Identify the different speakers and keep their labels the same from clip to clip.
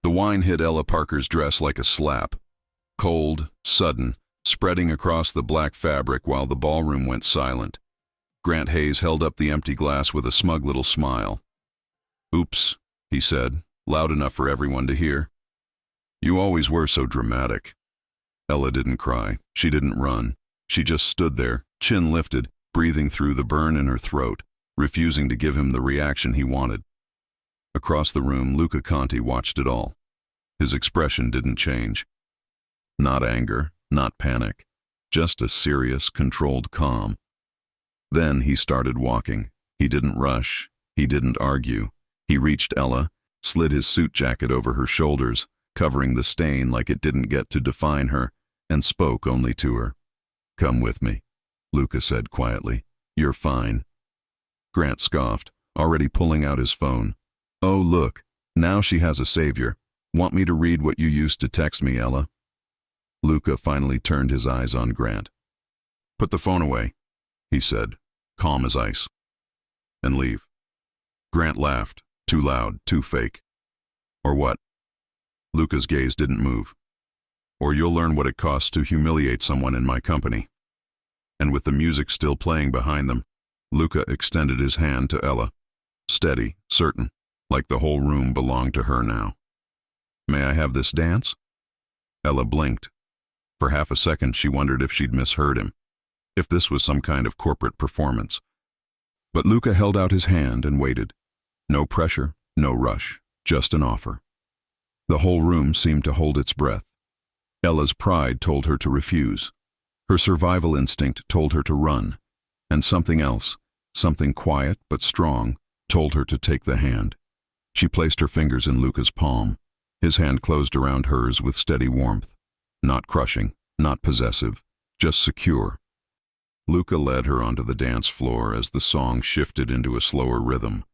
Speaker 1: The wine hit Ella Parker's dress like a slap. Cold, sudden, spreading across the black fabric while the ballroom went silent. Grant Hayes held up the empty glass with a smug little smile. "Oops," he said, loud enough for everyone to hear. "You always were so dramatic." Ella didn't cry. She didn't run. She just stood there, chin lifted, breathing through the burn in her throat, refusing to give him the reaction he wanted. Across the room, Luca Conti watched it all. His expression didn't change. Not anger, not panic, just a serious, controlled calm. Then he started walking. He didn't rush. He didn't argue. He reached Ella, slid his suit jacket over her shoulders, covering the stain like it didn't get to define her, and spoke only to her. "Come with me," Luca said quietly. "You're fine." Grant scoffed, already pulling out his phone. "Oh, look, now she has a savior. Want me to read what you used to text me, Ella?" Luca finally turned his eyes on Grant. "Put the phone away," he said, calm as ice. "And leave." Grant laughed, too loud, too fake. "Or what?" Luca's gaze didn't move. "Or you'll learn what it costs to humiliate someone in my company." And with the music still playing behind them, Luca extended his hand to Ella, steady, certain, like the whole room belonged to her now. "May I have this dance?" Ella blinked. For half a second she wondered if she'd misheard him, if this was some kind of corporate performance. But Luca held out his hand and waited. No pressure, no rush, just an offer. The whole room seemed to hold its breath. Ella's pride told her to refuse. Her survival instinct told her to run. And something else, something quiet but strong, told her to take the hand. She placed her fingers in Luca's palm. His hand closed around hers with steady warmth. Not crushing, not possessive, just secure. Luca led her onto the dance floor as the song shifted into a slower rhythm.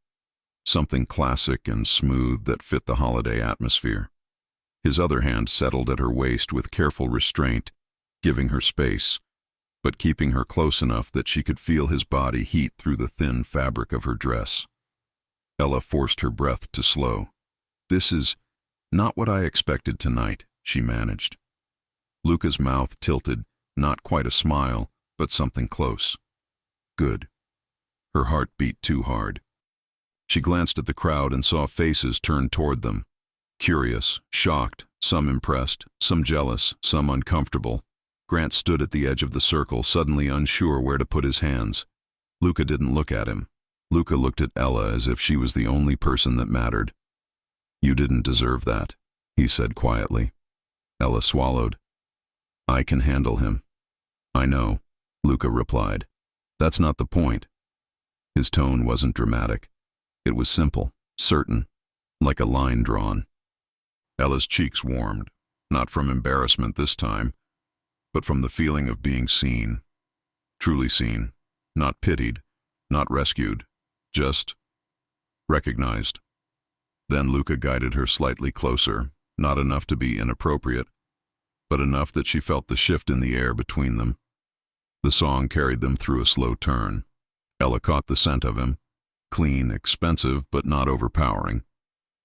Speaker 1: Something classic and smooth that fit the holiday atmosphere. His other hand settled at her waist with careful restraint, giving her space, but keeping her close enough that she could feel his body heat through the thin fabric of her dress. Ella forced her breath to slow. "This is not what I expected tonight," she managed. Luca's mouth tilted, not quite a smile, but something close. "Good." Her heart beat too hard. She glanced at the crowd and saw faces turned toward them. Curious, shocked, some impressed, some jealous, some uncomfortable. Grant stood at the edge of the circle, suddenly unsure where to put his hands. Luca didn't look at him. Luca looked at Ella as if she was the only person that mattered. "You didn't deserve that," he said quietly. Ella swallowed. "I can handle him." "I know," Luca replied. "That's not the point." His tone wasn't dramatic. It was simple, certain, like a line drawn. Ella's cheeks warmed, not from embarrassment this time, but from the feeling of being seen. Truly seen, not pitied, not rescued, just recognized. Then Luca guided her slightly closer, not enough to be inappropriate, but enough that she felt the shift in the air between them. The song carried them through a slow turn. Ella caught the scent of him. Clean, expensive, but not overpowering.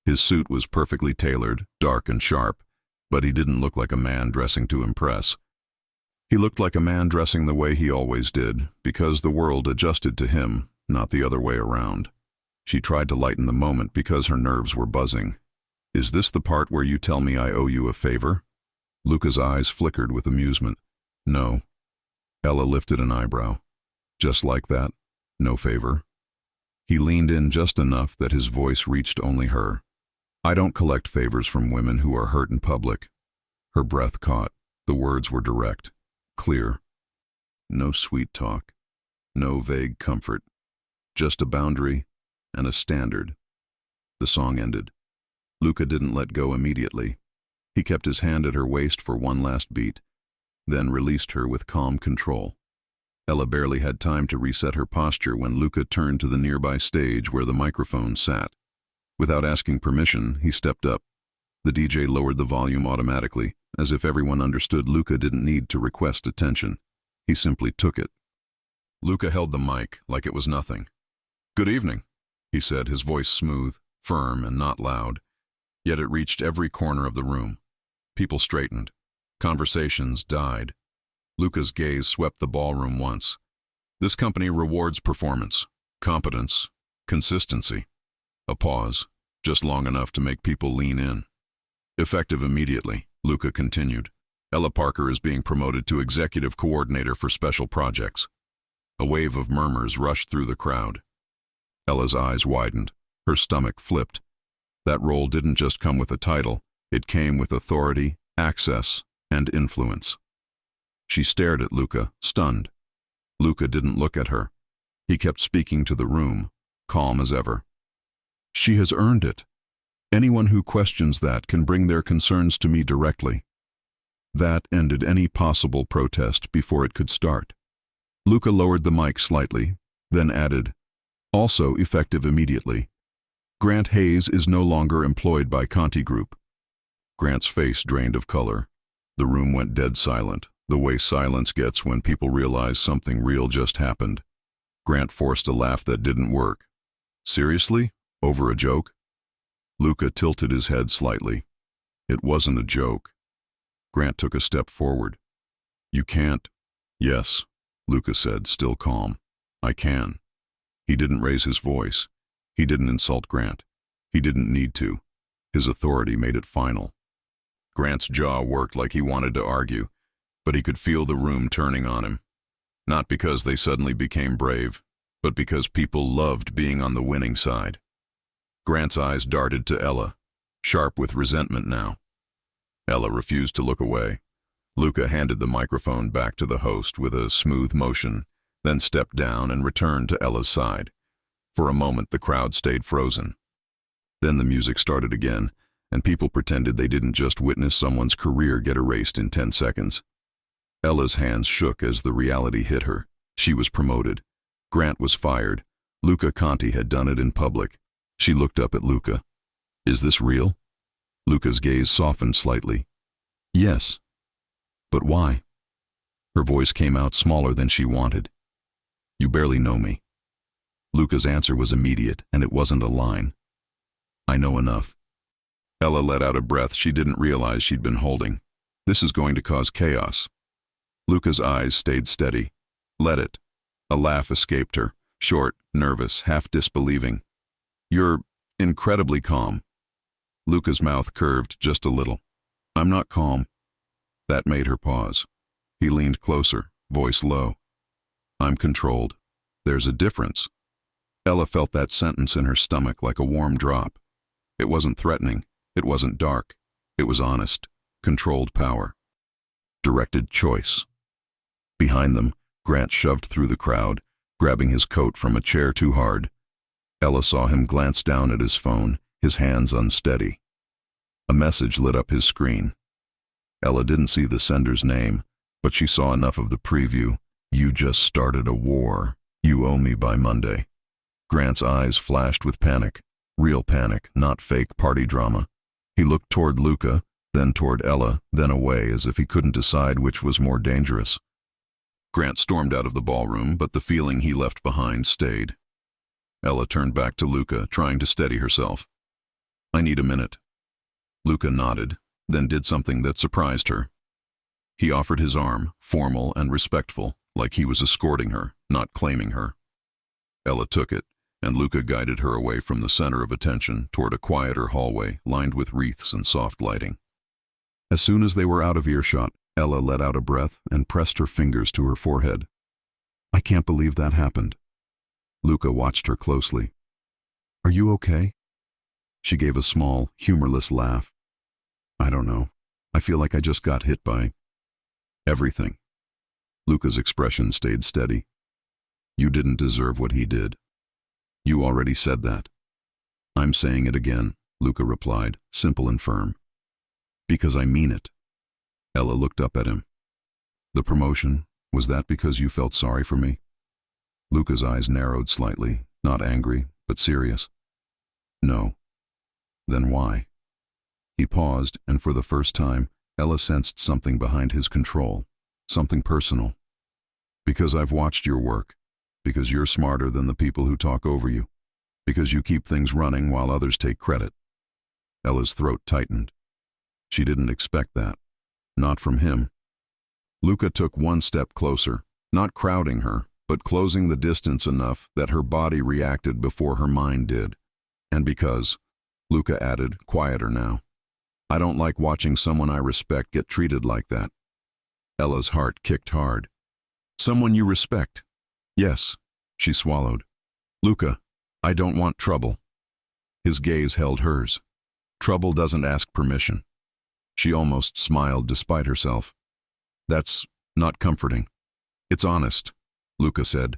Speaker 1: His suit was perfectly tailored, dark and sharp, but he didn't look like a man dressing to impress. He looked like a man dressing the way he always did, because the world adjusted to him, not the other way around. She tried to lighten the moment because her nerves were buzzing. "Is this the part where you tell me I owe you a favor?" Luca's eyes flickered with amusement. "No." Ella lifted an eyebrow. "Just like that? No favor?" He leaned in just enough that his voice reached only her. "I don't collect favors from women who are hurt in public." Her breath caught. The words were direct, clear. No sweet talk, no vague comfort, just a boundary and a standard. The song ended. Luca didn't let go immediately. He kept his hand at her waist for one last beat, then released her with calm control. Ella barely had time to reset her posture when Luca turned to the nearby stage where the microphone sat. Without asking permission, he stepped up. The DJ lowered the volume automatically, as if everyone understood Luca didn't need to request attention. He simply took it. Luca held the mic like it was nothing. "Good evening," he said, his voice smooth, firm, and not loud. Yet it reached every corner of the room. People straightened. Conversations died. Luca's gaze swept the ballroom once. This company rewards performance, competence, consistency. A pause, just long enough to make people lean in. Effective immediately, Luca continued. Ella Parker is being promoted to executive coordinator for special projects. A wave of murmurs rushed through the crowd. Ella's eyes widened. Her stomach flipped. That role didn't just come with a title. It came with authority, access, and influence. She stared at Luca, stunned. Luca didn't look at her. He kept speaking to the room, calm as ever. She has earned it. Anyone who questions that can bring their concerns to me directly. That ended any possible protest before it could start. Luca lowered the mic slightly, then added, also effective immediately. Grant Hayes is no longer employed by Conti Group. Grant's face drained of color. The room went dead silent, the way silence gets when people realize something real just happened. Grant forced a laugh that didn't work. Seriously? Over a joke? Luca tilted his head slightly. It wasn't a joke. Grant took a step forward. You can't. Yes, Luca said, still calm. I can. He didn't raise his voice. He didn't insult Grant. He didn't need to. His authority made it final. Grant's jaw worked like he wanted to argue, but he could feel the room turning on him. Not because they suddenly became brave, but because people loved being on the winning side. Grant's eyes darted to Ella, sharp with resentment now. Ella refused to look away. Luca handed the microphone back to the host with a smooth motion, then stepped down and returned to Ella's side. For a moment, the crowd stayed frozen. Then the music started again, and people pretended they didn't just witness someone's career get erased in 10 seconds. Ella's hands shook as the reality hit her. She was promoted. Grant was fired. Luca Conti had done it in public. She looked up at Luca. Is this real? Luca's gaze softened slightly. Yes. But why? Her voice came out smaller than she wanted. You barely know me. Luca's answer was immediate, and it wasn't a line. I know enough. Ella let out a breath she didn't realize she'd been holding. This is going to cause chaos. Luca's eyes stayed steady. Let it. A laugh escaped her, short, nervous, half disbelieving. You're incredibly calm. Luca's mouth curved just a little. I'm not calm. That made her pause. He leaned closer, voice low. I'm controlled. There's a difference. Ella felt that sentence in her stomach like a warm drop. It wasn't threatening. It wasn't dark. It was honest, controlled power. Directed choice. Behind them, Grant shoved through the crowd, grabbing his coat from a chair too hard. Ella saw him glance down at his phone, his hands unsteady. A message lit up his screen. Ella didn't see the sender's name, but she saw enough of the preview. You just started a war. You owe me by Monday. Grant's eyes flashed with panic. Real panic, not fake party drama. He looked toward Luca, then toward Ella, then away as if he couldn't decide which was more dangerous. Grant stormed out of the ballroom, but the feeling he left behind stayed. Ella turned back to Luca, trying to steady herself. I need a minute. Luca nodded, then did something that surprised her. He offered his arm, formal and respectful, like he was escorting her, not claiming her. Ella took it, and Luca guided her away from the center of attention toward a quieter hallway lined with wreaths and soft lighting. As soon as they were out of earshot, Ella let out a breath and pressed her fingers to her forehead. I can't believe that happened. Luca watched her closely. Are you okay? She gave a small, humorless laugh. I don't know. I feel like I just got hit by everything. Luca's expression stayed steady. You didn't deserve what he did. You already said that. I'm saying it again, Luca replied, simple and firm. Because I mean it. Ella looked up at him. The promotion, was that because you felt sorry for me? Luca's eyes narrowed slightly, not angry, but serious. No. Then why? He paused, and for the first time, Ella sensed something behind his control, something personal. Because I've watched your work. Because you're smarter than the people who talk over you. Because you keep things running while others take credit. Ella's throat tightened. She didn't expect that. Not from him. Luca took one step closer, not crowding her, but closing the distance enough that her body reacted before her mind did. And because, Luca added, quieter now, I don't like watching someone I respect get treated like that. Ella's heart kicked hard. Someone you respect? Yes, she swallowed. Luca, I don't want trouble. His gaze held hers. Trouble doesn't ask permission. She almost smiled despite herself. That's not comforting. It's honest, Luca said.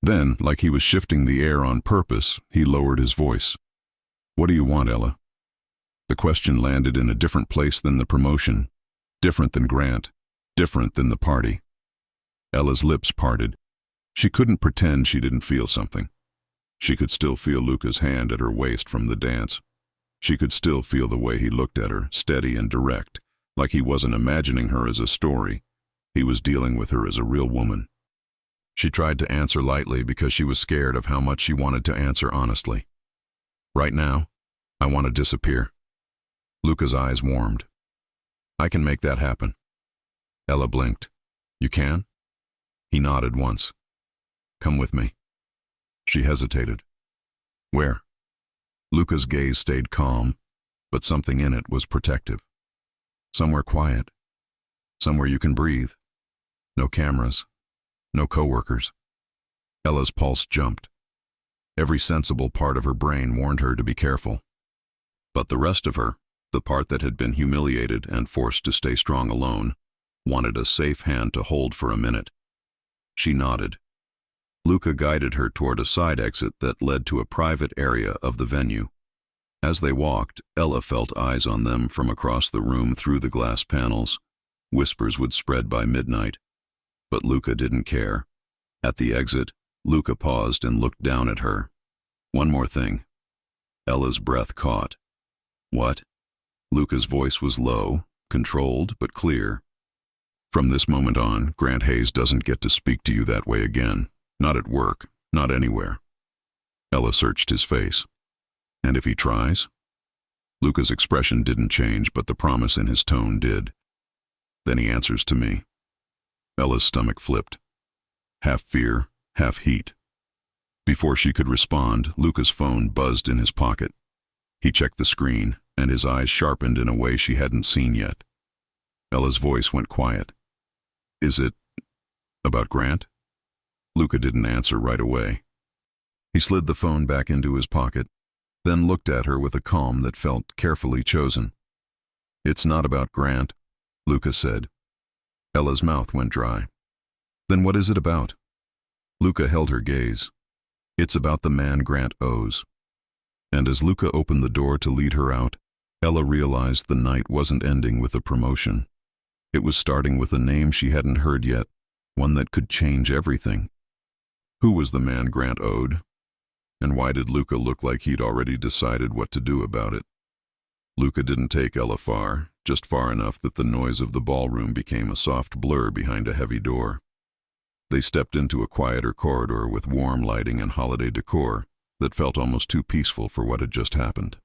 Speaker 1: Then, like he was shifting the air on purpose, he lowered his voice. What do you want, Ella? The question landed in a different place than the promotion, different than Grant, different than the party. Ella's lips parted. She couldn't pretend she didn't feel something. She could still feel Luca's hand at her waist from the dance. She could still feel the way he looked at her, steady and direct, like he wasn't imagining her as a story. He was dealing with her as a real woman. She tried to answer lightly because she was scared of how much she wanted to answer honestly. Right now, I want to disappear. Luca's eyes warmed. I can make that happen. Ella blinked. You can? He nodded once. Come with me. She hesitated. Where? Luca's gaze stayed calm, but something in it was protective. Somewhere quiet. Somewhere you can breathe. No cameras. No coworkers. Ella's pulse jumped. Every sensible part of her brain warned her to be careful. But the rest of her, the part that had been humiliated and forced to stay strong alone, wanted a safe hand to hold for a minute. She nodded. Luca guided her toward a side exit that led to a private area of the venue. As they walked, Ella felt eyes on them from across the room through the glass panels. Whispers would spread by midnight. But Luca didn't care. At the exit, Luca paused and looked down at her. One more thing. Ella's breath caught. What? Luca's voice was low, controlled, but clear. From this moment on, Grant Hayes doesn't get to speak to you that way again. Not at work, not anywhere. Ella searched his face. And if he tries? Luca's expression didn't change, but the promise in his tone did. Then he answers to me. Ella's stomach flipped. Half fear, half heat. Before she could respond, Luca's phone buzzed in his pocket. He checked the screen, and his eyes sharpened in a way she hadn't seen yet. Ella's voice went quiet. Is it about Grant? Luca didn't answer right away. He slid the phone back into his pocket, then looked at her with a calm that felt carefully chosen. It's not about Grant, Luca said. Ella's mouth went dry. Then what is it about? Luca held her gaze. It's about the man Grant owes. And as Luca opened the door to lead her out, Ella realized the night wasn't ending with a promotion. It was starting with a name she hadn't heard yet, one that could change everything. Who was the man Grant owed? And why did Luca look like he'd already decided what to do about it? Luca didn't take Ella far, just far enough that the noise of the ballroom became a soft blur behind a heavy door. They stepped into a quieter corridor with warm lighting and holiday decor that felt almost too peaceful for what had just happened.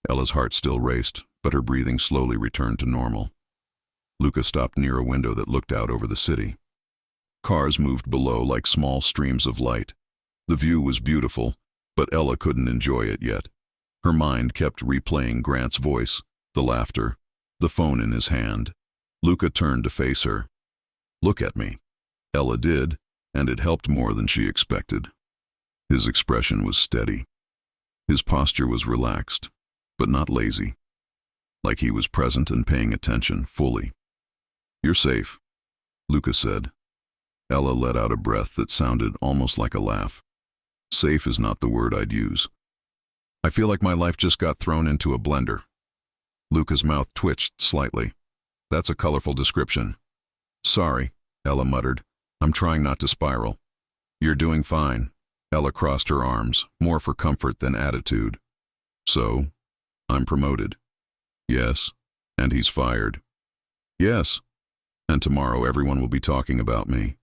Speaker 1: Ella's heart still raced, but her breathing slowly returned to normal. Luca stopped near a window that looked out over the city. Cars moved below like small streams of light. The view was beautiful, but Ella couldn't enjoy it yet. Her mind kept replaying Grant's voice, the laughter, the phone in his hand. Luca turned to face her. Look at me. Ella did, and it helped more than she expected. His expression was steady. His posture was relaxed, but not lazy. Like he was present and paying attention fully. You're safe, Luca said. Ella let out a breath that sounded almost like a laugh. Safe is not the word I'd use. I feel like my life just got thrown into a blender. Luca's mouth twitched slightly. That's a colorful description. Sorry, Ella muttered. I'm trying not to spiral. You're doing fine. Ella crossed her arms, more for comfort than attitude. So, I'm promoted. Yes, and he's fired. Yes, and tomorrow everyone will be talking about me.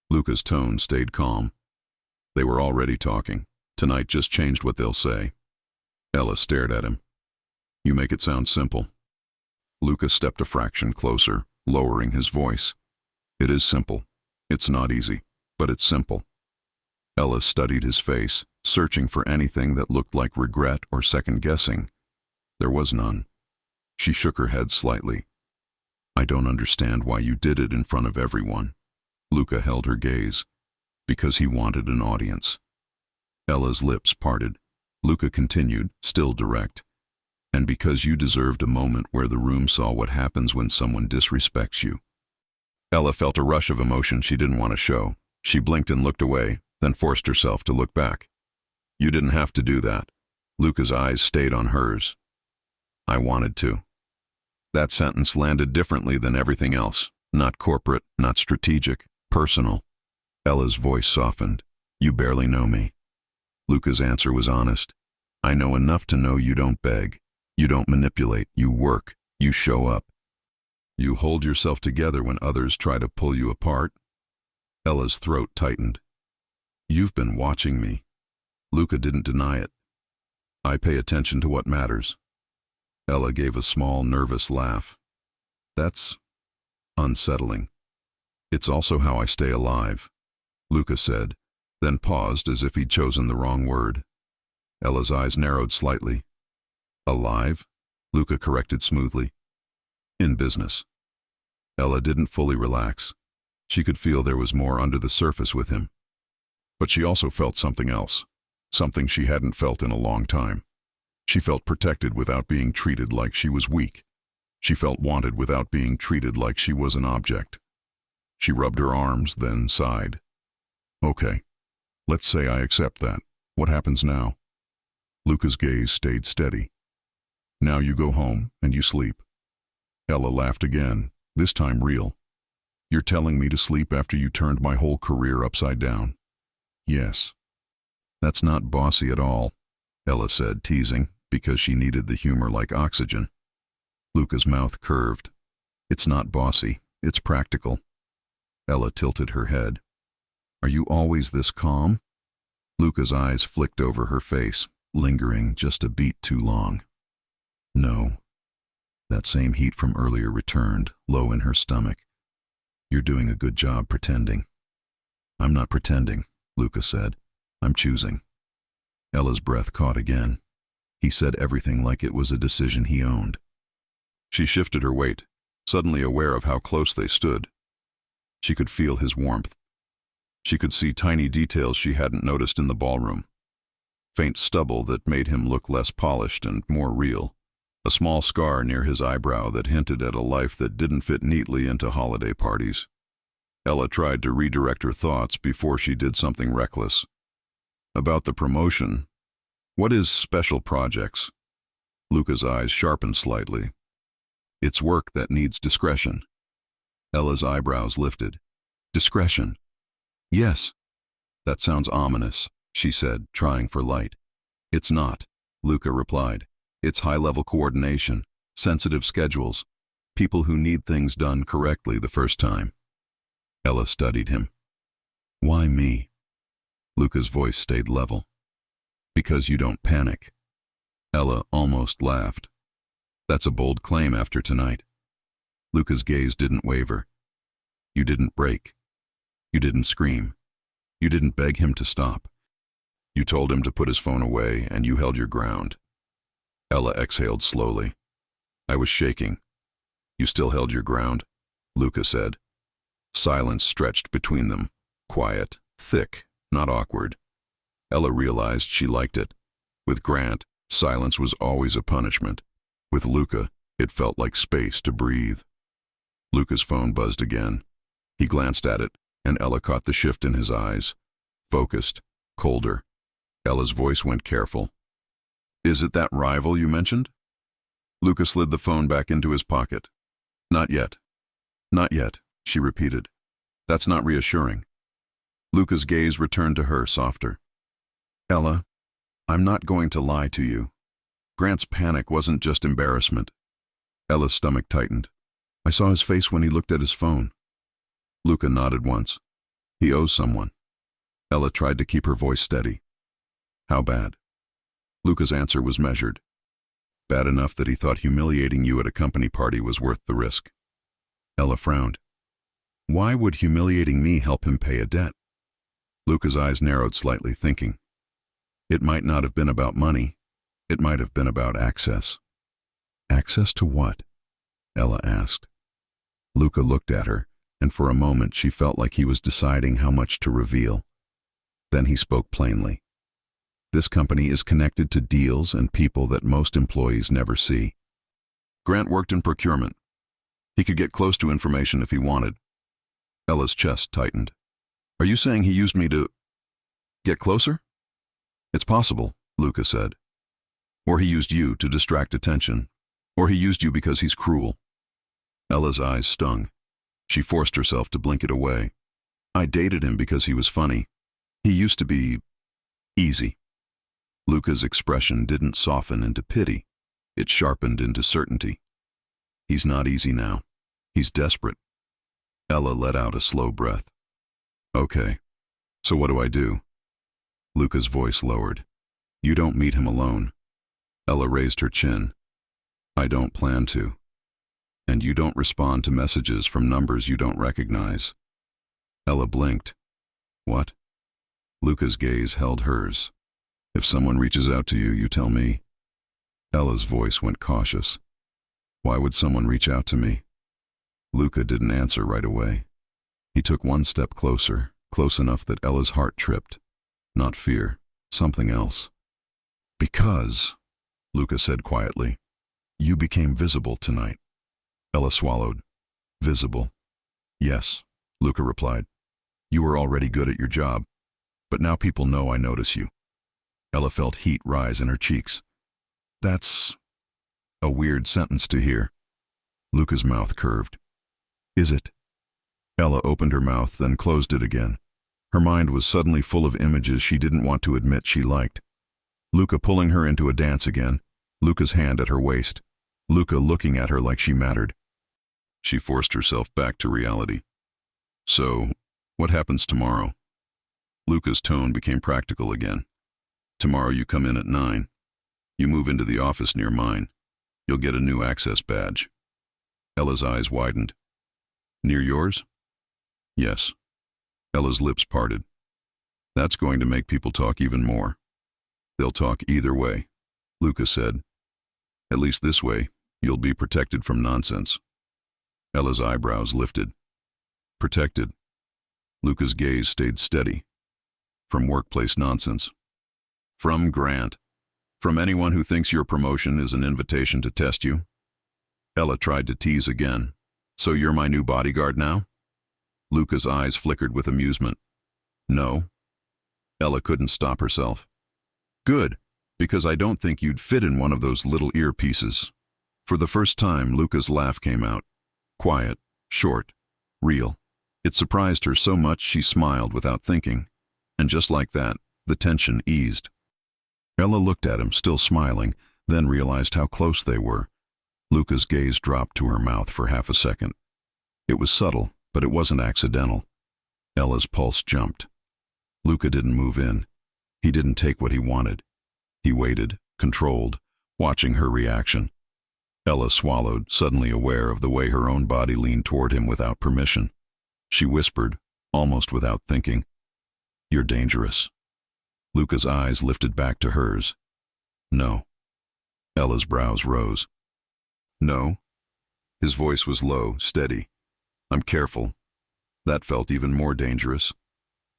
Speaker 1: Luca's tone stayed calm. They were already talking. Tonight just changed what they'll say. Ella stared at him. You make it sound simple. Luca stepped a fraction closer, lowering his voice. It is simple. It's not easy, but it's simple. Ella studied his face, searching for anything that looked like regret or second-guessing. There was none. She shook her head slightly. I don't understand why you did it in front of everyone. Luca held her gaze. Because he wanted an audience. Ella's lips parted. Luca continued, still direct. And because you deserved a moment where the room saw what happens when someone disrespects you. Ella felt a rush of emotion she didn't want to show. She blinked and looked away, then forced herself to look back. You didn't have to do that. Luca's eyes stayed on hers. I wanted to. That sentence landed differently than everything else. Not corporate, not strategic, personal. Ella's voice softened. You barely know me. Luca's answer was honest. I know enough to know you don't beg. You don't manipulate. You work. You show up. You hold yourself together when others try to pull you apart. Ella's throat tightened. You've been watching me. Luca didn't deny it. I pay attention to what matters. Ella gave a small, nervous laugh. That's unsettling. It's also how I stay alive, Luca said, then paused as if he'd chosen the wrong word. Ella's eyes narrowed slightly. Alive? Luca corrected smoothly. In business. Ella didn't fully relax. She could feel there was more under the surface with him. But she also felt something else, something she hadn't felt in a long time. She felt protected without being treated like she was weak. She felt wanted without being treated like she was an object. She rubbed her arms, then sighed. Okay, let's say I accept that. What happens now? Luca's gaze stayed steady. Now you go home and you sleep. Ella laughed again, this time real. You're telling me to sleep after you turned my whole career upside down? Yes. That's not bossy at all, Ella said, teasing, because she needed the humor like oxygen. Luca's mouth curved. It's not bossy, it's practical. Ella tilted her head. Are you always this calm? Luca's eyes flicked over her face, lingering just a beat too long. No. That same heat from earlier returned, low in her stomach. You're doing a good job pretending. I'm not pretending, Luca said. I'm choosing. Ella's breath caught again. He said everything like it was a decision he owned. She shifted her weight, suddenly aware of how close they stood. She could feel his warmth. She could see tiny details she hadn't noticed in the ballroom. Faint stubble that made him look less polished and more real. A small scar near his eyebrow that hinted at a life that didn't fit neatly into holiday parties. Ella tried to redirect her thoughts before she did something reckless. About the promotion. What is special projects? Luca's eyes sharpened slightly. It's work that needs discretion. Ella's eyebrows lifted. Discretion? Yes. That sounds ominous, she said, trying for light. It's not, Luca replied. It's high-level coordination, sensitive schedules, people who need things done correctly the first time. Ella studied him. Why me? Luca's voice stayed level. Because you don't panic. Ella almost laughed. That's a bold claim after tonight. Luca's gaze didn't waver. You didn't break. You didn't scream. You didn't beg him to stop. You told him to put his phone away, and you held your ground. Ella exhaled slowly. I was shaking. You still held your ground, Luca said. Silence stretched between them, quiet, thick, not awkward. Ella realized she liked it. With Grant, silence was always a punishment. With Luca, it felt like space to breathe. Luca's phone buzzed again. He glanced at it, and Ella caught the shift in his eyes. Focused, colder. Ella's voice went careful. Is it that rival you mentioned? Luca slid the phone back into his pocket. Not yet. Not yet, she repeated. That's not reassuring. Luca's gaze returned to her, softer. Ella, I'm not going to lie to you. Grant's panic wasn't just embarrassment. Ella's stomach tightened. I saw his face when he looked at his phone. Luca nodded once. He owes someone. Ella tried to keep her voice steady. How bad? Luca's answer was measured. Bad enough that he thought humiliating you at a company party was worth the risk. Ella frowned. Why would humiliating me help him pay a debt? Luca's eyes narrowed slightly, thinking. It might not have been about money. It might have been about access. Access to what? Ella asked. Luca looked at her, and for a moment she felt like he was deciding how much to reveal. Then he spoke plainly. This company is connected to deals and people that most employees never see. Grant worked in procurement. He could get close to information if he wanted. Ella's chest tightened. Are you saying he used me to get closer? It's possible, Luca said. Or he used you to distract attention. Or he used you because he's cruel. Ella's eyes stung. She forced herself to blink it away. I dated him because he was funny. He used to be easy. Luca's expression didn't soften into pity. It sharpened into certainty. He's not easy now. He's desperate. Ella let out a slow breath. Okay, so what do I do? Luca's voice lowered. You don't meet him alone. Ella raised her chin. I don't plan to. And you don't respond to messages from numbers you don't recognize. Ella blinked. What? Luca's gaze held hers. If someone reaches out to you, you tell me. Ella's voice went cautious. Why would someone reach out to me? Luca didn't answer right away. He took one step closer, close enough that Ella's heart tripped. Not fear, something else. Because, Luca said quietly, you became visible tonight. Ella swallowed. Visible? Yes, Luca replied. You were already good at your job, but now people know I notice you. Ella felt heat rise in her cheeks. That's a weird sentence to hear. Luca's mouth curved. Is it? Ella opened her mouth, then closed it again. Her mind was suddenly full of images she didn't want to admit she liked. Luca pulling her into a dance again, Luca's hand at her waist, Luca looking at her like she mattered. She forced herself back to reality. So, what happens tomorrow? Luca's tone became practical again. Tomorrow you come in at 9. You move into the office near mine. You'll get a new access badge. Ella's eyes widened. Near yours? Yes. Ella's lips parted. That's going to make people talk even more. They'll talk either way, Luca said. At least this way, you'll be protected from nonsense. Ella's eyebrows lifted. Protected. Luca's gaze stayed steady. From workplace nonsense. From Grant. From anyone who thinks your promotion is an invitation to test you. Ella tried to tease again. So you're my new bodyguard now? Luca's eyes flickered with amusement. No. Ella couldn't stop herself. Good, because I don't think you'd fit in one of those little earpieces. For the first time, Luca's laugh came out. Quiet, short, real. It surprised her so much she smiled without thinking. And just like that, the tension eased. Ella looked at him, still smiling, then realized how close they were. Luca's gaze dropped to her mouth for half a second. It was subtle, but it wasn't accidental. Ella's pulse jumped. Luca didn't move in. He didn't take what he wanted. He waited, controlled, watching her reaction. Ella swallowed, suddenly aware of the way her own body leaned toward him without permission. She whispered, almost without thinking, "You're dangerous." Luca's eyes lifted back to hers. No. Ella's brows rose. No. His voice was low, steady. I'm careful. That felt even more dangerous.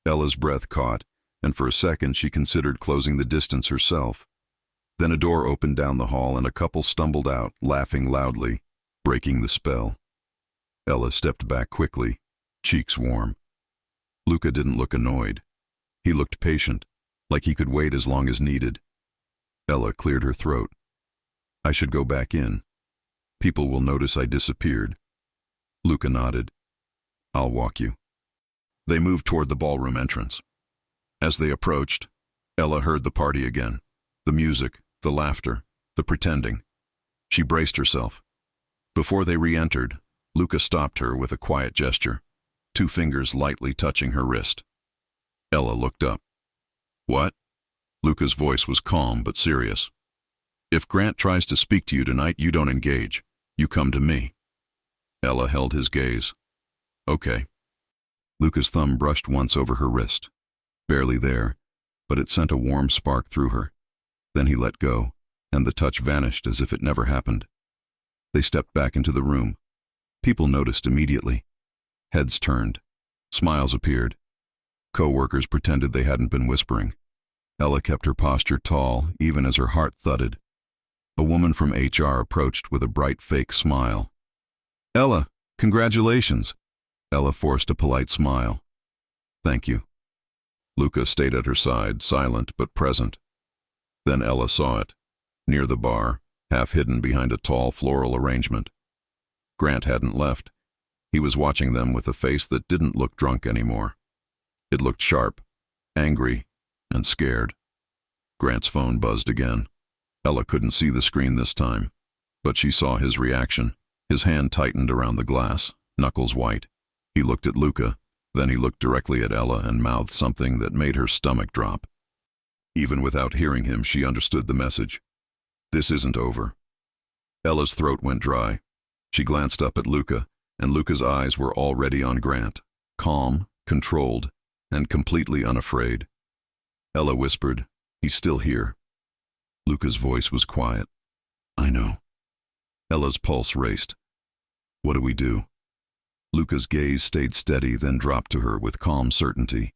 Speaker 1: Ella's breath caught, and for a second she considered closing the distance herself. Then a door opened down the hall and a couple stumbled out, laughing loudly, breaking the spell. Ella stepped back quickly, cheeks warm. Luca didn't look annoyed. He looked patient, like he could wait as long as needed. Ella cleared her throat. I should go back in. People will notice I disappeared. Luca nodded. I'll walk you. They moved toward the ballroom entrance. As they approached, Ella heard the party again. The music, the laughter, the pretending. She braced herself. Before they re-entered, Luca stopped her with a quiet gesture, 2 fingers lightly touching her wrist. Ella looked up. What? Luca's voice was calm but serious. If Grant tries to speak to you tonight, you don't engage. You come to me. Ella held his gaze. Okay. Luca's thumb brushed once over her wrist. Barely there, but it sent a warm spark through her. Then he let go, and the touch vanished as if it never happened. They stepped back into the room. People noticed immediately. Heads turned. Smiles appeared. Co-workers pretended they hadn't been whispering. Ella kept her posture tall, even as her heart thudded. A woman from HR approached with a bright fake smile. Ella, congratulations. Ella forced a polite smile. Thank you. Luca stayed at her side, silent but present. Then Ella saw it, near the bar, half hidden behind a tall floral arrangement. Grant hadn't left. He was watching them with a face that didn't look drunk anymore. It looked sharp, angry, and scared. Grant's phone buzzed again. Ella couldn't see the screen this time, but she saw his reaction. His hand tightened around the glass, knuckles white. He looked at Luca, then he looked directly at Ella and mouthed something that made her stomach drop. Even without hearing him, she understood the message. This isn't over. Ella's throat went dry. She glanced up at Luca, and Luca's eyes were already on Grant, calm, controlled, and completely unafraid. Ella whispered, "He's still here." Luca's voice was quiet. "I know." Ella's pulse raced. "What do we do?" Luca's gaze stayed steady, then dropped to her with calm certainty.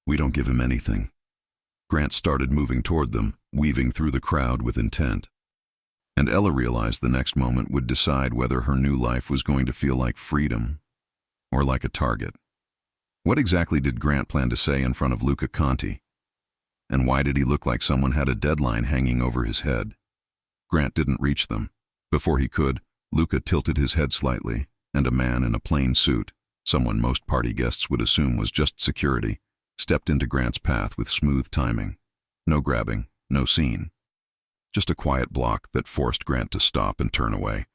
Speaker 1: "We don't give him anything." Grant started moving toward them, weaving through the crowd with intent. And Ella realized the next moment would decide whether her new life was going to feel like freedom or like a target. What exactly did Grant plan to say in front of Luca Conti? And why did he look like someone had a deadline hanging over his head? Grant didn't reach them. Before he could, Luca tilted his head slightly, and a man in a plain suit, someone most party guests would assume was just security, stepped into Grant's path with smooth timing. No grabbing, no scene. Just a quiet block that forced Grant to stop and turn away.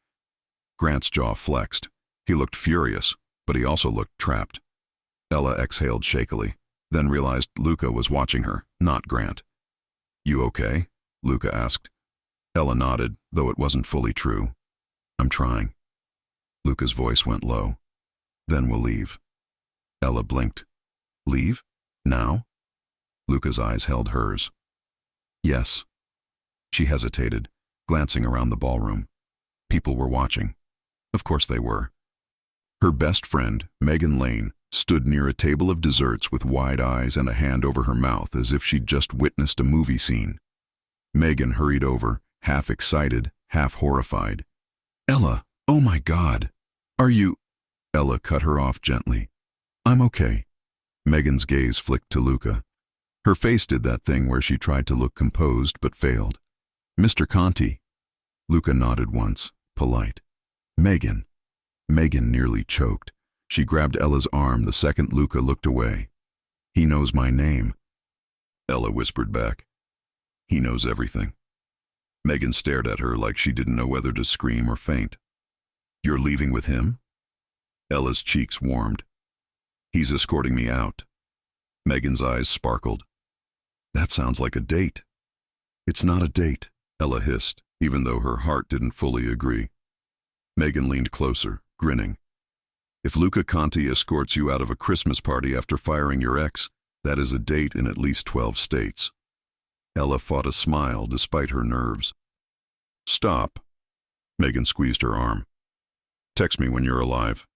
Speaker 1: Grant's jaw flexed. He looked furious, but he also looked trapped. Ella exhaled shakily, then realized Luca was watching her, not Grant. "You okay?" Luca asked. Ella nodded, though it wasn't fully true. "I'm trying." Luca's voice went low. "Then we'll leave." Ella blinked. "Leave? Now?" Luca's eyes held hers. "Yes." She hesitated, glancing around the ballroom. People were watching. Of course they were. Her best friend, Megan Lane, stood near a table of desserts with wide eyes and a hand over her mouth as if she'd just witnessed a movie scene. Megan hurried over, half excited, half horrified. "Ella, oh my God! Are you—" Ella cut her off gently. "I'm okay." Megan's gaze flicked to Luca. Her face did that thing where she tried to look composed but failed. "Mr. Conti." Luca nodded once, polite. "Megan." Megan nearly choked. She grabbed Ella's arm the second Luca looked away. "He knows my name." Ella whispered back. "He knows everything." Megan stared at her like she didn't know whether to scream or faint. "You're leaving with him?" Ella's cheeks warmed. "He's escorting me out." Megan's eyes sparkled. "That sounds like a date." "It's not a date," Ella hissed, even though her heart didn't fully agree. Megan leaned closer, grinning. "If Luca Conti escorts you out of a Christmas party after firing your ex, that is a date in at least 12 states. Ella fought a smile despite her nerves. "Stop." Megan squeezed her arm. "Text me when you're alive."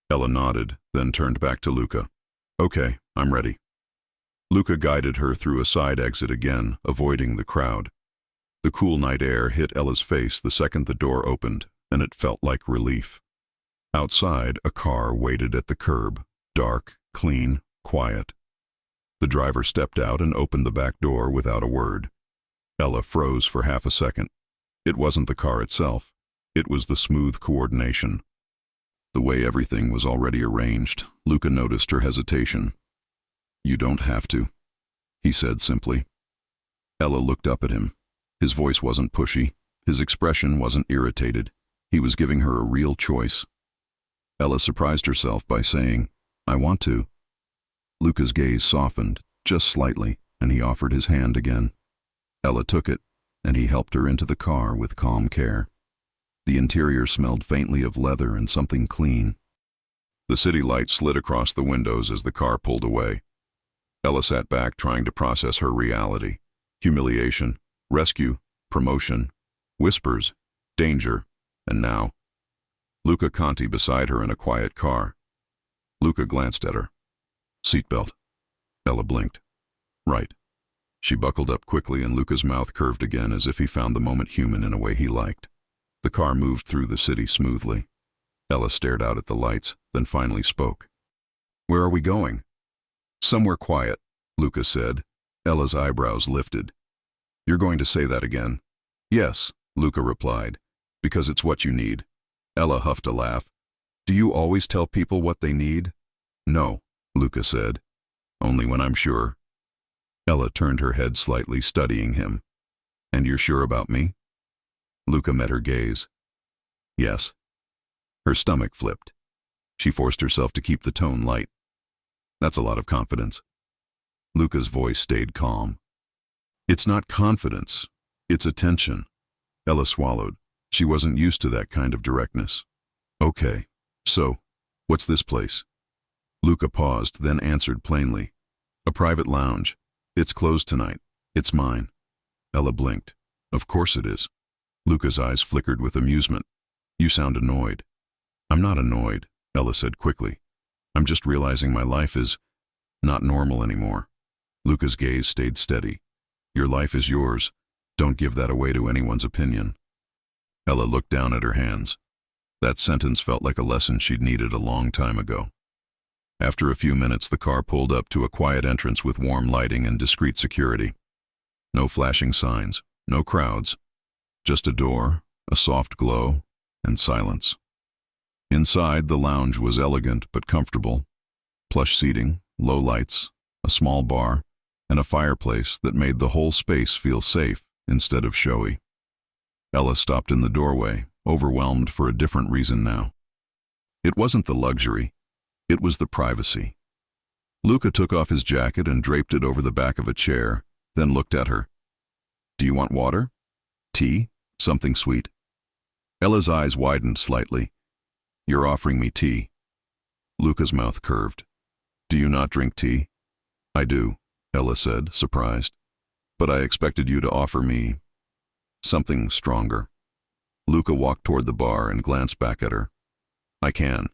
Speaker 1: Ella nodded, then turned back to Luca. "Okay, I'm ready." Luca guided her through a side exit again, avoiding the crowd. The cool night air hit Ella's face the second the door opened, and it felt like relief. Outside, a car waited at the curb, dark, clean, quiet. The driver stepped out and opened the back door without a word. Ella froze for half a second. It wasn't the car itself. It was the smooth coordination. The way everything was already arranged, Luca noticed her hesitation. "You don't have to," he said simply. Ella looked up at him. His voice wasn't pushy. His expression wasn't irritated. He was giving her a real choice. Ella surprised herself by saying, "I want to." Luca's gaze softened, just slightly, and he offered his hand again. Ella took it, and he helped her into the car with calm care. The interior smelled faintly of leather and something clean. The city light slid across the windows as the car pulled away. Ella sat back trying to process her reality. Humiliation, rescue, promotion, whispers, danger, and now Luca Conti beside her in a quiet car. Luca glanced at her. Seatbelt. Ella blinked. Right. She buckled up quickly and Luca's mouth curved again as if he found the moment human in a way he liked. The car moved through the city smoothly. Ella stared out at the lights, then finally spoke. Where are we going? Somewhere quiet, Luca said. Ella's eyebrows lifted. You're going to say that again? Yes, Luca replied, because it's what you need. Ella huffed a laugh. Do you always tell people what they need? No, Luca said. Only when I'm sure. Ella turned her head slightly, studying him. And you're sure about me? Luca met her gaze. Yes. Her stomach flipped. She forced herself to keep the tone light. That's a lot of confidence. Luca's voice stayed calm. It's not confidence. It's attention. Ella swallowed. She wasn't used to that kind of directness. Okay. So, what's this place? Luca paused, then answered plainly. A private lounge. It's closed tonight. It's mine. Ella blinked. Of course it is. Luca's eyes flickered with amusement. You sound annoyed. I'm not annoyed, Ella said quickly. I'm just realizing my life is not normal anymore. Luca's gaze stayed steady. Your life is yours. Don't give that away to anyone's opinion. Ella looked down at her hands. That sentence felt like a lesson she'd needed a long time ago. After a few minutes, the car pulled up to a quiet entrance with warm lighting and discreet security. No flashing signs, no crowds. Just a door, a soft glow, and silence. Inside, the lounge was elegant but comfortable. Plush seating, low lights, a small bar, and a fireplace that made the whole space feel safe instead of showy. Ella stopped in the doorway, overwhelmed for a different reason now. It wasn't the luxury, it was the privacy. Luca took off his jacket and draped it over the back of a chair, then looked at her. Do you want water? Tea? Something sweet? Ella's eyes widened slightly. You're offering me tea. Luca's mouth curved. Do you not drink tea? I do, Ella said, surprised. But I expected you to offer me something stronger. Luca walked toward the bar and glanced back at her. I can,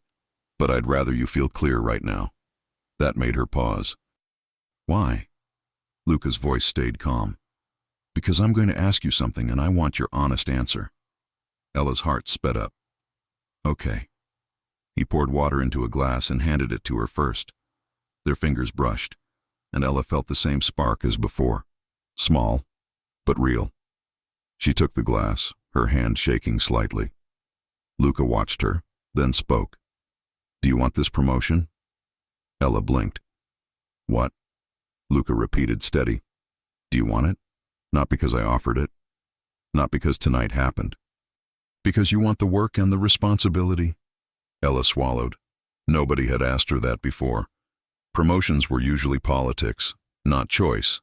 Speaker 1: but I'd rather you feel clear right now. That made her pause. Why? Luca's voice stayed calm. Because I'm going to ask you something and I want your honest answer. Ella's heart sped up. Okay. He poured water into a glass and handed it to her first. Their fingers brushed, and Ella felt the same spark as before. Small, but real. She took the glass, her hand shaking slightly. Luca watched her, then spoke. Do you want this promotion? Ella blinked. What? Luca repeated, steady. Do you want it? Not because I offered it. Not because tonight happened. Because you want the work and the responsibility? Ella swallowed. Nobody had asked her that before. Promotions were usually politics, not choice.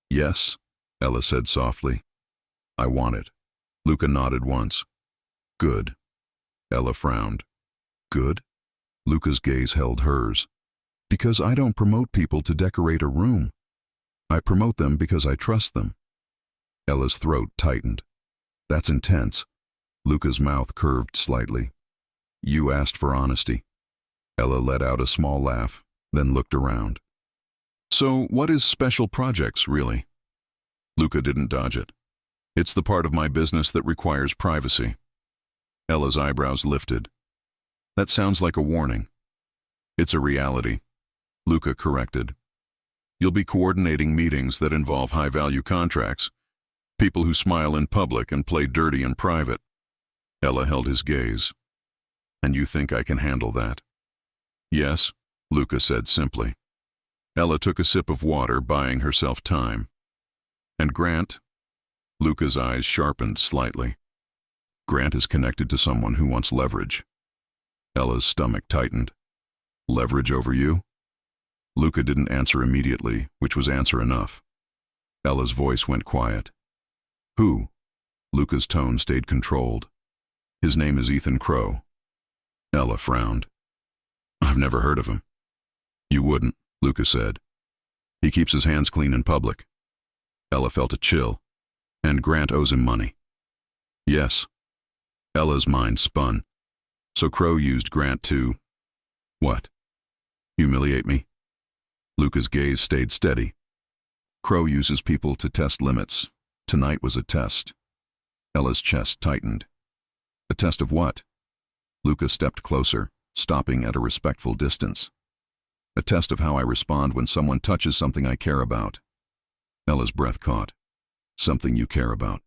Speaker 1: Yes, Ella said softly. I want it. Luca nodded once. Good. Ella frowned. Good? Luca's gaze held hers. Because I don't promote people to decorate a room. I promote them because I trust them. Ella's throat tightened. That's intense. Luca's mouth curved slightly. You asked for honesty. Ella let out a small laugh, then looked around. So what is special projects, really? Luca didn't dodge it. It's the part of my business that requires privacy. Ella's eyebrows lifted. That sounds like a warning. It's a reality. Luca corrected. You'll be coordinating meetings that involve high-value contracts. People who smile in public and play dirty in private. Ella held his gaze. And you think I can handle that? Yes, Luca said simply. Ella took a sip of water, buying herself time. And Grant? Luca's eyes sharpened slightly. Grant is connected to someone who wants leverage. Ella's stomach tightened. Leverage over you? Luca didn't answer immediately, which was answer enough. Ella's voice went quiet. Who? Luca's tone stayed controlled. His name is Ethan Crow. Ella frowned. I've never heard of him. You wouldn't, Luca said. He keeps his hands clean in public. Ella felt a chill. And Grant owes him money. Yes. Ella's mind spun. So Crow used Grant to… what? Humiliate me? Luca's gaze stayed steady. Crow uses people to test limits. Tonight was a test. Ella's chest tightened. A test of what? Luca stepped closer, stopping at a respectful distance. A test of how I respond when someone touches something I care about. Ella's breath caught. Something you care about.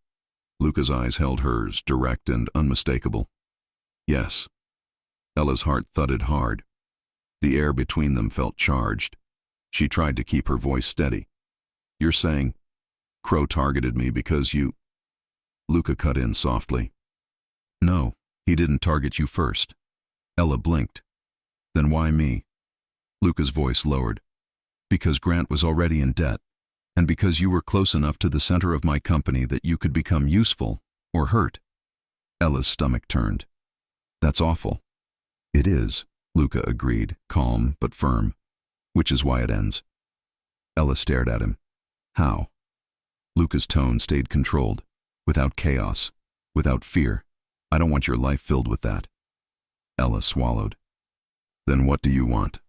Speaker 1: Luca's eyes held hers, direct and unmistakable. Yes. Ella's heart thudded hard. The air between them felt charged. She tried to keep her voice steady. You're saying, Crow targeted me because you… Luca cut in softly. No, he didn't target you first. Ella blinked. Then why me? Luca's voice lowered. Because Grant was already in debt, and because you were close enough to the center of my company that you could become useful, or hurt. Ella's stomach turned. That's awful. It is, Luca agreed, calm but firm. Which is why it ends. Ella stared at him. How? Luca's tone stayed controlled, without chaos, without fear. I don't want your life filled with that. Ella swallowed. Then what do you want?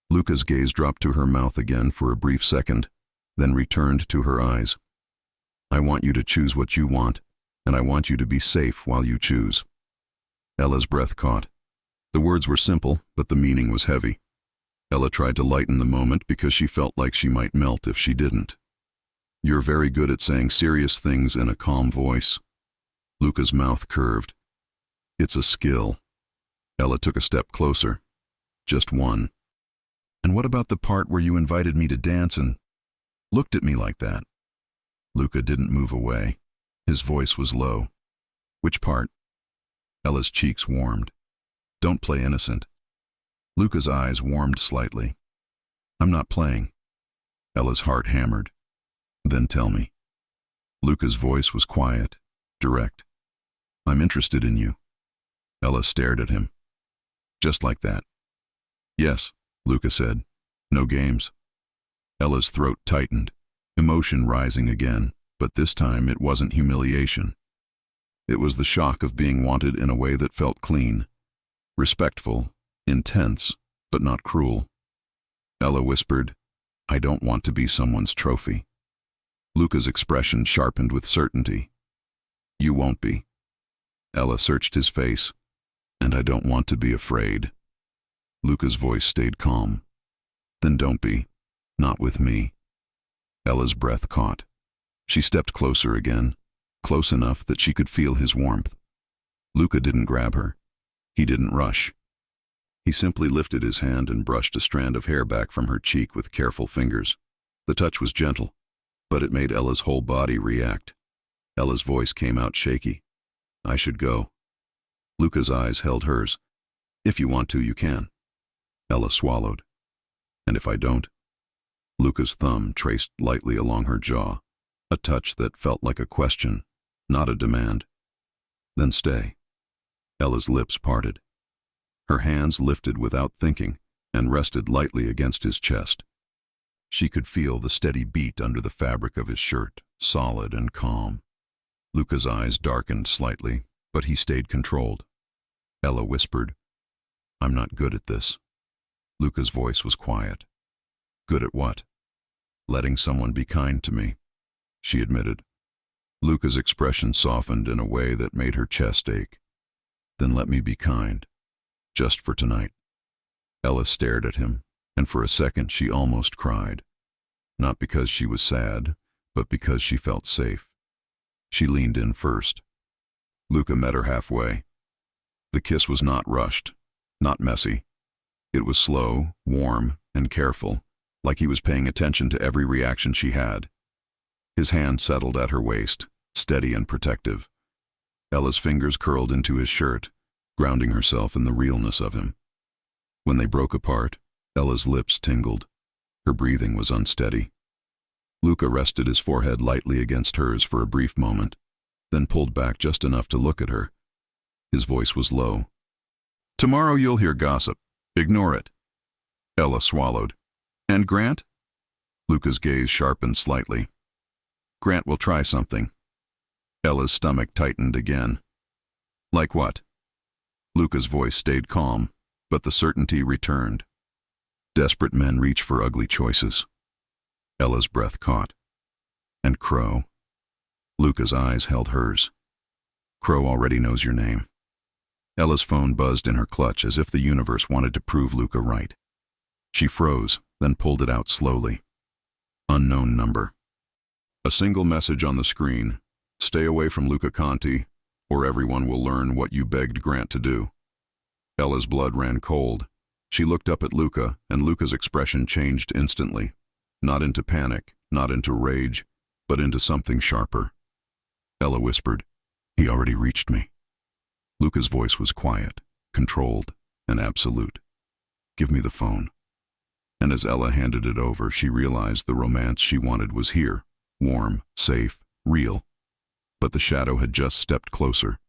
Speaker 1: Luca's gaze dropped to her mouth again for a brief second, then returned to her eyes. I want you to choose what you want, and I want you to be safe while you choose. Ella's breath caught. The words were simple, but the meaning was heavy. Ella tried to lighten the moment because she felt like she might melt if she didn't. You're very good at saying serious things in a calm voice. Luca's mouth curved. It's a skill. Ella took a step closer. Just one. And what about the part where you invited me to dance and looked at me like that? Luca didn't move away. His voice was low. Which part? Ella's cheeks warmed. Don't play innocent. Luca's eyes warmed slightly. I'm not playing. Ella's heart hammered. Then tell me. Luca's voice was quiet, direct. I'm interested in you. Ella stared at him. Just like that. Yes, Luca said. No games. Ella's throat tightened, emotion rising again, but this time it wasn't humiliation. It was the shock of being wanted in a way that felt clean, respectful, intense, but not cruel. Ella whispered, I don't want to be someone's trophy. Luca's expression sharpened with certainty. You won't be. Ella searched his face. And I don't want to be afraid. Luca's voice stayed calm. Then don't be. Not with me. Ella's breath caught. She stepped closer again, close enough that she could feel his warmth. Luca didn't grab her. He didn't rush. He simply lifted his hand and brushed a strand of hair back from her cheek with careful fingers. The touch was gentle, but it made Ella's whole body react. Ella's voice came out shaky. I should go. Luca's eyes held hers. If you want to, you can. Ella swallowed. And if I don't? Luca's thumb traced lightly along her jaw, a touch that felt like a question, not a demand. Then stay. Ella's lips parted. Her hands lifted without thinking and rested lightly against his chest. She could feel the steady beat under the fabric of his shirt, solid and calm. Luca's eyes darkened slightly, but he stayed controlled. Ella whispered, I'm not good at this. Luca's voice was quiet. Good at what? Letting someone be kind to me, she admitted. Luca's expression softened in a way that made her chest ache. Then let me be kind. Just for tonight. Ella stared at him, and for a second she almost cried. Not because she was sad, but because she felt safe. She leaned in first. Luca met her halfway. The kiss was not rushed, not messy. It was slow, warm, and careful, like he was paying attention to every reaction she had. His hand settled at her waist, steady and protective. Ella's fingers curled into his shirt, grounding herself in the realness of him. When they broke apart, Ella's lips tingled. Her breathing was unsteady. Luca rested his forehead lightly against hers for a brief moment, then pulled back just enough to look at her. His voice was low. "Tomorrow you'll hear gossip. Ignore it." Ella swallowed. "And Grant?" Luca's gaze sharpened slightly. "Grant will try something." Ella's stomach tightened again. "Like what?" Luca's voice stayed calm, but the certainty returned. Desperate men reach for ugly choices. Ella's breath caught. "And Crow?" Luca's eyes held hers. "Crow already knows your name." Ella's phone buzzed in her clutch as if the universe wanted to prove Luca right. She froze, then pulled it out slowly. Unknown number. A single message on the screen. "Stay away from Luca Conti, or everyone will learn what you begged Grant to do." Ella's blood ran cold. She looked up at Luca, and Luca's expression changed instantly. Not into panic, not into rage, but into something sharper. Ella whispered, "He already reached me." Luca's voice was quiet, controlled, and absolute. "Give me the phone." And as Ella handed it over, she realized the romance she wanted was here, warm, safe, real. But the shadow had just stepped closer.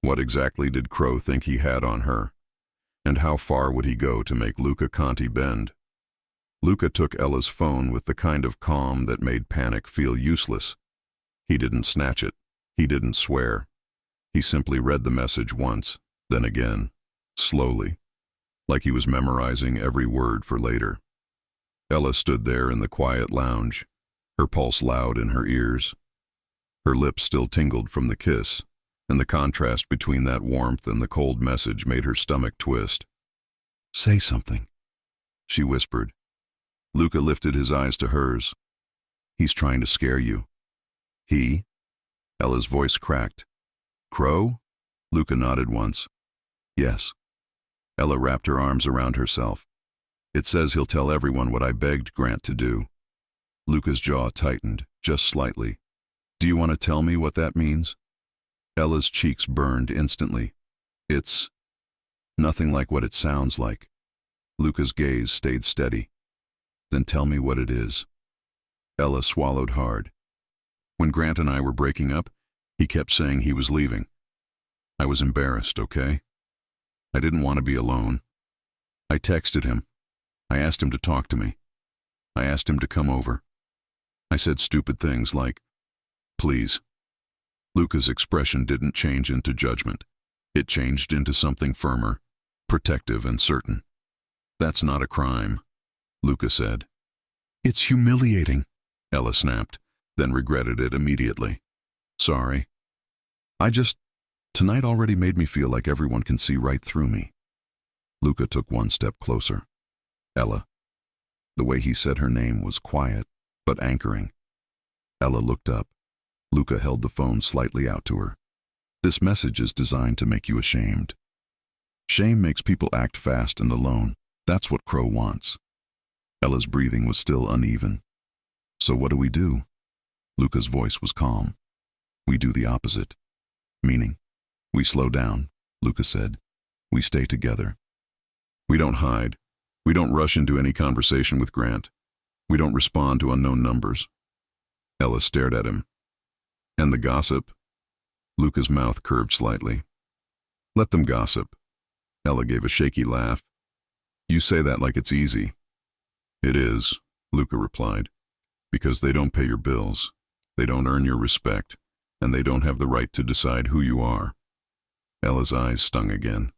Speaker 1: What exactly did Crow think he had on her? And how far would he go to make Luca Conti bend? Luca took Ella's phone with the kind of calm that made panic feel useless. He didn't snatch it. He didn't swear. He simply read the message once, then again, slowly, like he was memorizing every word for later. Ella stood there in the quiet lounge, her pulse loud in her ears. Her lips still tingled from the kiss, and the contrast between that warmth and the cold message made her stomach twist. "Say something," she whispered. Luca lifted his eyes to hers. "He's trying to scare you." "He?" Ella's voice cracked. "Crow?" Luca nodded once. "Yes." Ella wrapped her arms around herself. "It says he'll tell everyone what I begged Grant to do." Luca's jaw tightened, just slightly. "Do you want to tell me what that means?" Ella's cheeks burned instantly. "It's nothing like what it sounds like." Luca's gaze stayed steady. "Then tell me what it is." Ella swallowed hard. "When Grant and I were breaking up, he kept saying he was leaving. I was embarrassed, okay? I didn't want to be alone. I texted him. I asked him to talk to me. I asked him to come over. I said stupid things like, 'Please.'" Luca's expression didn't change into judgment. It changed into something firmer, protective and certain. "That's not a crime," Luca said. "It's humiliating," Ella snapped, then regretted it immediately. "Sorry. Tonight already made me feel like everyone can see right through me." Luca took one step closer. "Ella." The way he said her name was quiet, but anchoring. Ella looked up. Luca held the phone slightly out to her. "This message is designed to make you ashamed. Shame makes people act fast and alone. That's what Crow wants." Ella's breathing was still uneven. "So what do we do?" Luca's voice was calm. "We do the opposite." "Meaning?" "We slow down," Luca said. "We stay together. We don't hide. We don't rush into any conversation with Grant. We don't respond to unknown numbers." Ella stared at him. "And the gossip?" Luca's mouth curved slightly. "Let them gossip." Ella gave a shaky laugh. "You say that like it's easy." "It is," Luca replied, "because they don't pay your bills, they don't earn your respect, and they don't have the right to decide who you are." Ella's eyes stung again.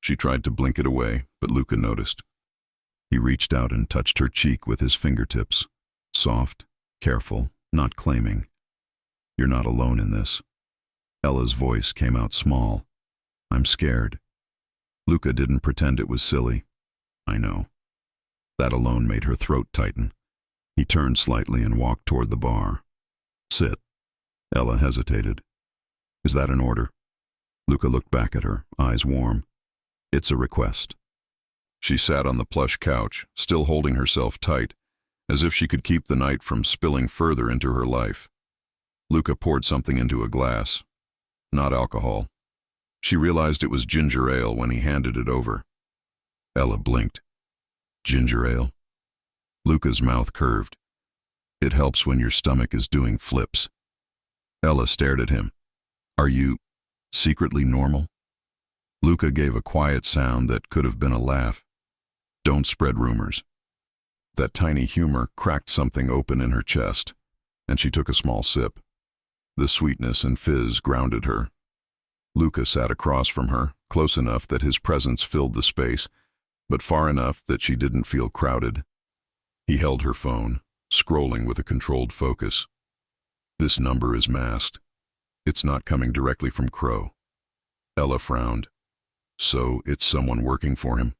Speaker 1: She tried to blink it away, but Luca noticed. He reached out and touched her cheek with his fingertips. Soft, careful, not claiming. "You're not alone in this." Ella's voice came out small. "I'm scared." Luca didn't pretend it was silly. "I know." That alone made her throat tighten. He turned slightly and walked toward the bar. "Sit." Ella hesitated. "Is that an order?" Luca looked back at her, eyes warm. "It's a request." She sat on the plush couch, still holding herself tight, as if she could keep the night from spilling further into her life. Luca poured something into a glass. Not alcohol. She realized it was ginger ale when he handed it over. Ella blinked. "Ginger ale?" Luca's mouth curved. It helps when your stomach is doing flips. Ella stared at him. Are you secretly normal? Luca gave a quiet sound that could have been a laugh. Don't spread rumors. That tiny humor cracked something open in her chest, and she took a small sip. The sweetness and fizz grounded her. Luca sat across from her, close enough that his presence filled the space, but far enough that she didn't feel crowded. He held her phone, scrolling with a controlled focus. This number is masked. It's not coming directly from Crow. Ella frowned. So it's someone working for him?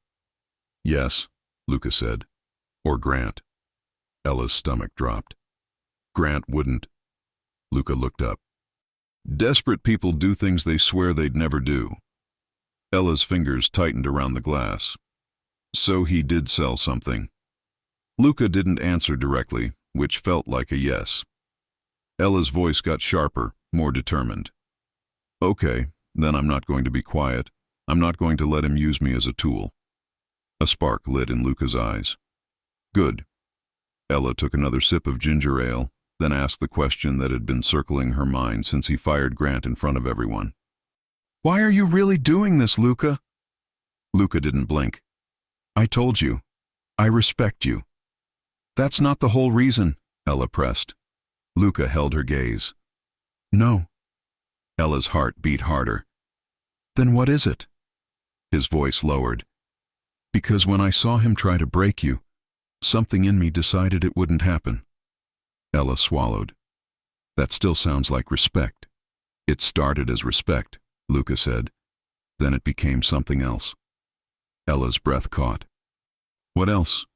Speaker 1: Yes, Luca said. Or Grant. Ella's stomach dropped. Grant wouldn't. Luca looked up. Desperate people do things they swear they'd never do. Ella's fingers tightened around the glass. So he did sell something. Luca didn't answer directly, which felt like a yes. Ella's voice got sharper, more determined. Okay, then I'm not going to be quiet. I'm not going to let him use me as a tool. A spark lit in Luca's eyes. Good. Ella took another sip of ginger ale, then asked the question that had been circling her mind since he fired Grant in front of everyone. Why are you really doing this, Luca? Luca didn't blink. I told you. I respect you. That's not the whole reason, Ella pressed. Luca held her gaze. No. Ella's heart beat harder. Then what is it? His voice lowered. Because when I saw him try to break you, something in me decided it wouldn't happen. Ella swallowed. That still sounds like respect. It started as respect, Luca said. Then it became something else. Ella's breath caught. What else?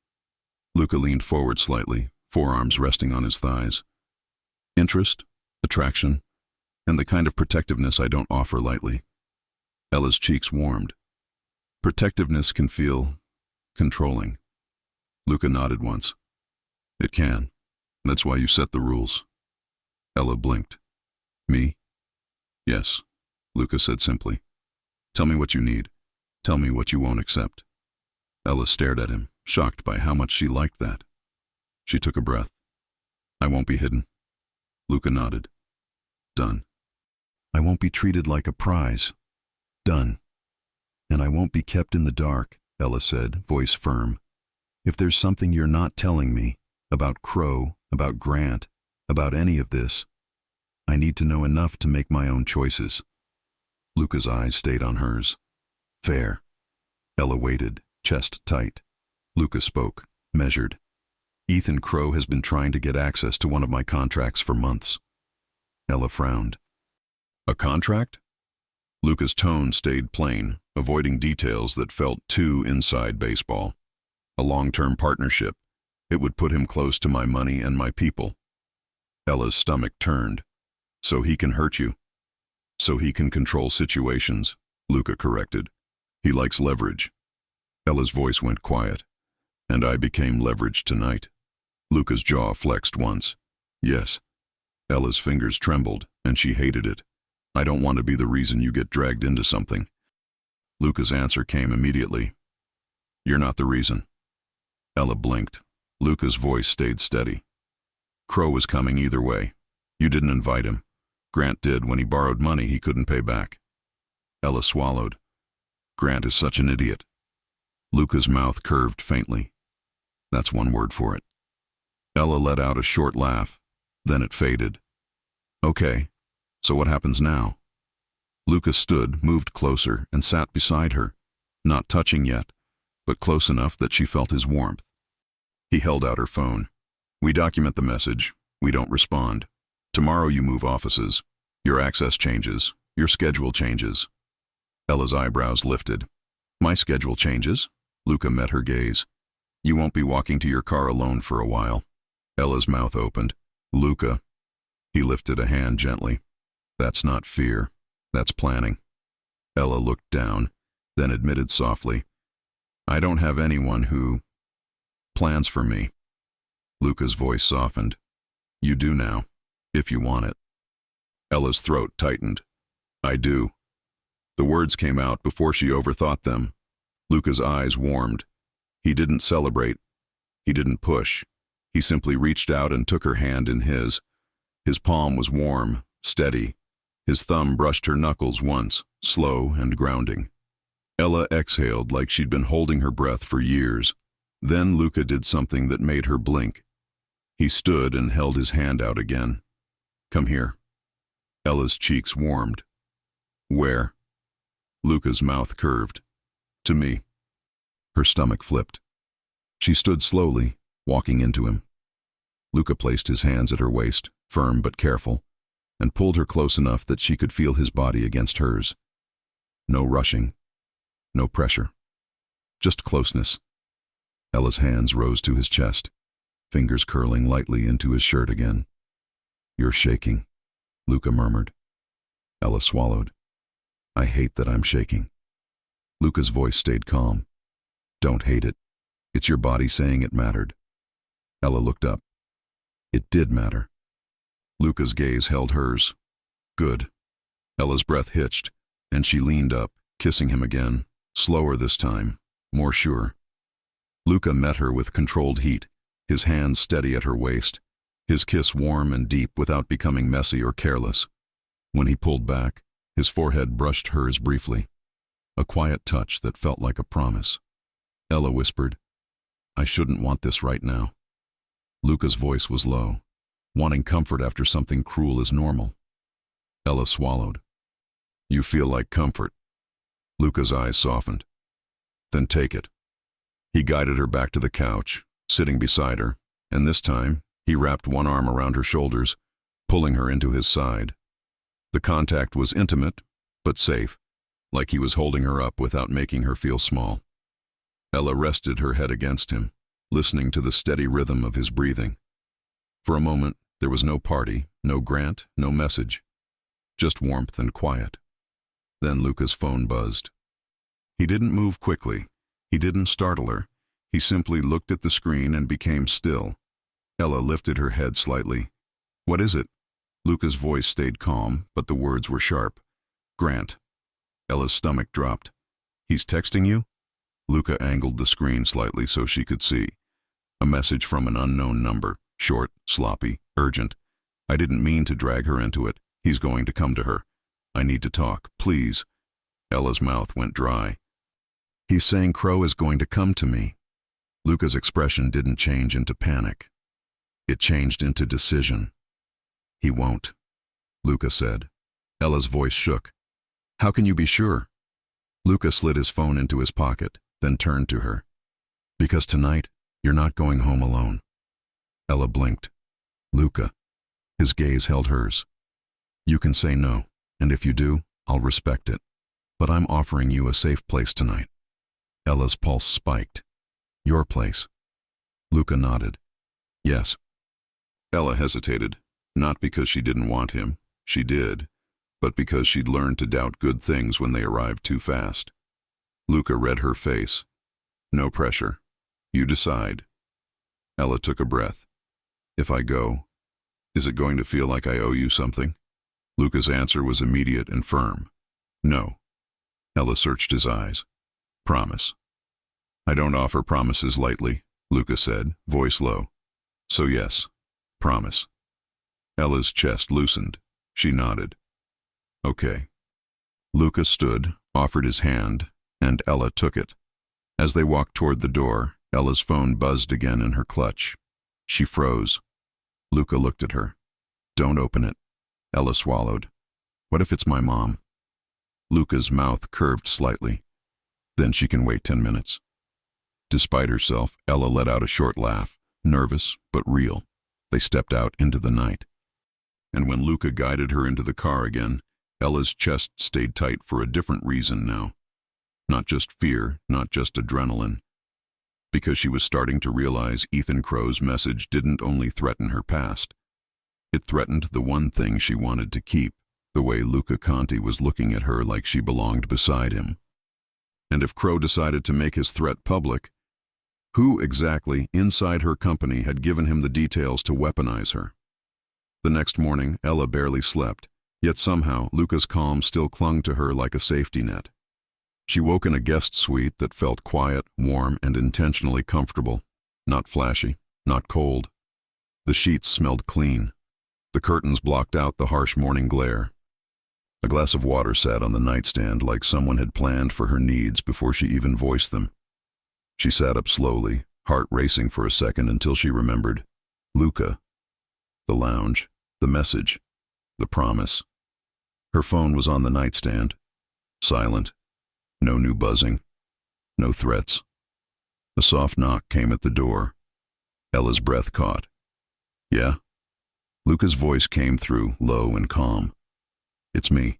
Speaker 1: Luca leaned forward slightly, forearms resting on his thighs. Interest, attraction, and the kind of protectiveness I don't offer lightly. Ella's cheeks warmed. Protectiveness can feel controlling. Luca nodded once. It can. That's why you set the rules. Ella blinked. Me? Yes, Luca said simply. Tell me what you need. Tell me what you won't accept. Ella stared at him, shocked by how much she liked that. She took a breath. I won't be hidden. Luca nodded. Done. I won't be treated like a prize. Done. And I won't be kept in the dark, Ella said, voice firm. If there's something you're not telling me, about Crow, about Grant, about any of this, I need to know enough to make my own choices. Luca's eyes stayed on hers. Fair. Ella waited, chest tight. Luca spoke, measured. Ethan Crow has been trying to get access to one of my contracts for months. Ella frowned. A contract? Luca's tone stayed plain, avoiding details that felt too inside baseball. A long-term partnership. It would put him close to my money and my people. Ella's stomach turned. So he can hurt you. So he can control situations, Luca corrected. He likes leverage. Ella's voice went quiet. And I became leverage tonight. Luca's jaw flexed once. Yes. Ella's fingers trembled, and she hated it. I don't want to be the reason you get dragged into something. Luca's answer came immediately. You're not the reason. Ella blinked. Luca's voice stayed steady. Crow was coming either way. You didn't invite him. Grant did when he borrowed money he couldn't pay back. Ella swallowed. Grant is such an idiot. Luca's mouth curved faintly. That's one word for it. Ella let out a short laugh. Then it faded. Okay, so what happens now? Luca stood, moved closer, and sat beside her, not touching yet, but close enough that she felt his warmth. He held out her phone. We document the message. We don't respond. Tomorrow you move offices. Your access changes. Your schedule changes. Ella's eyebrows lifted. My schedule changes? Luca met her gaze. You won't be walking to your car alone for a while. Ella's mouth opened. Luca. He lifted a hand gently. That's not fear. That's planning. Ella looked down, then admitted softly. I don't have anyone who plans for me. Luca's voice softened. You do now, if you want it. Ella's throat tightened. I do. The words came out before she overthought them. Luca's eyes warmed. He didn't celebrate. He didn't push. He simply reached out and took her hand in his. His palm was warm, steady. His thumb brushed her knuckles once, slow and grounding. Ella exhaled like she'd been holding her breath for years. Then Luca did something that made her blink. He stood and held his hand out again. "Come here." Ella's cheeks warmed. "Where?" Luca's mouth curved. "To me." Her stomach flipped. She stood slowly, walking into him. Luca placed his hands at her waist, firm but careful, and pulled her close enough that she could feel his body against hers. No rushing, no pressure, just closeness. Ella's hands rose to his chest, fingers curling lightly into his shirt again. "You're shaking," Luca murmured. Ella swallowed. "I hate that I'm shaking." Luca's voice stayed calm. "Don't hate it. It's your body saying it mattered." Ella looked up. It did matter. Luca's gaze held hers. "Good." Ella's breath hitched, and she leaned up, kissing him again, slower this time, more sure. Luca met her with controlled heat, his hands steady at her waist, his kiss warm and deep without becoming messy or careless. When he pulled back, his forehead brushed hers briefly, a quiet touch that felt like a promise. Ella whispered, "I shouldn't want this right now." Luca's voice was low. Wanting comfort after something cruel is normal. Ella swallowed. "You feel like comfort." Luca's eyes softened. "Then take it." He guided her back to the couch, sitting beside her, and this time he wrapped one arm around her shoulders, pulling her into his side. The contact was intimate, but safe, like he was holding her up without making her feel small. Ella rested her head against him, listening to the steady rhythm of his breathing. For a moment, there was no party, no Grant, no message, just warmth and quiet. Then Luca's phone buzzed. He didn't move quickly. He didn't startle her. He simply looked at the screen and became still. Ella lifted her head slightly. "What is it?" Luca's voice stayed calm, but the words were sharp. "Grant." Ella's stomach dropped. "He's texting you?" Luca angled the screen slightly so she could see. A message from an unknown number, short, sloppy, urgent. "I didn't mean to drag her into it. He's going to come to her. I need to talk, please." Ella's mouth went dry. "He's saying Crow is going to come to me." Luca's expression didn't change into panic. It changed into decision. "He won't," Luca said. Ella's voice shook. "How can you be sure?" Luca slid his phone into his pocket, then turned to her. "Because tonight, you're not going home alone." Ella blinked. "Luca." His gaze held hers. "You can say no, and if you do, I'll respect it. But I'm offering you a safe place tonight." Ella's pulse spiked. "Your place?" Luca nodded. "Yes." Ella hesitated, not because she didn't want him, she did, but because she'd learned to doubt good things when they arrived too fast. Luca read her face. "No pressure. You decide." Ella took a breath. "If I go, is it going to feel like I owe you something?" Luca's answer was immediate and firm. "No." Ella searched his eyes. "Promise." "I don't offer promises lightly," Luca said, voice low. "So yes, promise." Ella's chest loosened. She nodded. "Okay." Luca stood, offered his hand, and Ella took it. As they walked toward the door, Ella's phone buzzed again in her clutch. She froze. Luca looked at her. "Don't open it." Ella swallowed. "What if it's my mom?" Luca's mouth curved slightly. "Then she can wait 10 minutes. Despite herself, Ella let out a short laugh, nervous but real. They stepped out into the night. And when Luca guided her into the car again, Ella's chest stayed tight for a different reason now. Not just fear, not just adrenaline. Because she was starting to realize Ethan Crow's message didn't only threaten her past. It threatened the one thing she wanted to keep, the way Luca Conti was looking at her like she belonged beside him. And if Crow decided to make his threat public, who exactly inside her company had given him the details to weaponize her? The next morning, Ella barely slept, yet somehow Luca's calm still clung to her like a safety net. She woke in a guest suite that felt quiet, warm, and intentionally comfortable. Not flashy, not cold, The sheets smelled clean. The curtains blocked out the harsh morning glare. A glass of water sat on the nightstand like someone had planned for her needs before she even voiced them. She sat up slowly, heart racing for a second until she remembered. Luca. The lounge. The message. The promise. Her phone was on the nightstand. Silent. No new buzzing. No threats. A soft knock came at the door. Ella's breath caught. Yeah? Luca's voice came through, low and calm. It's me.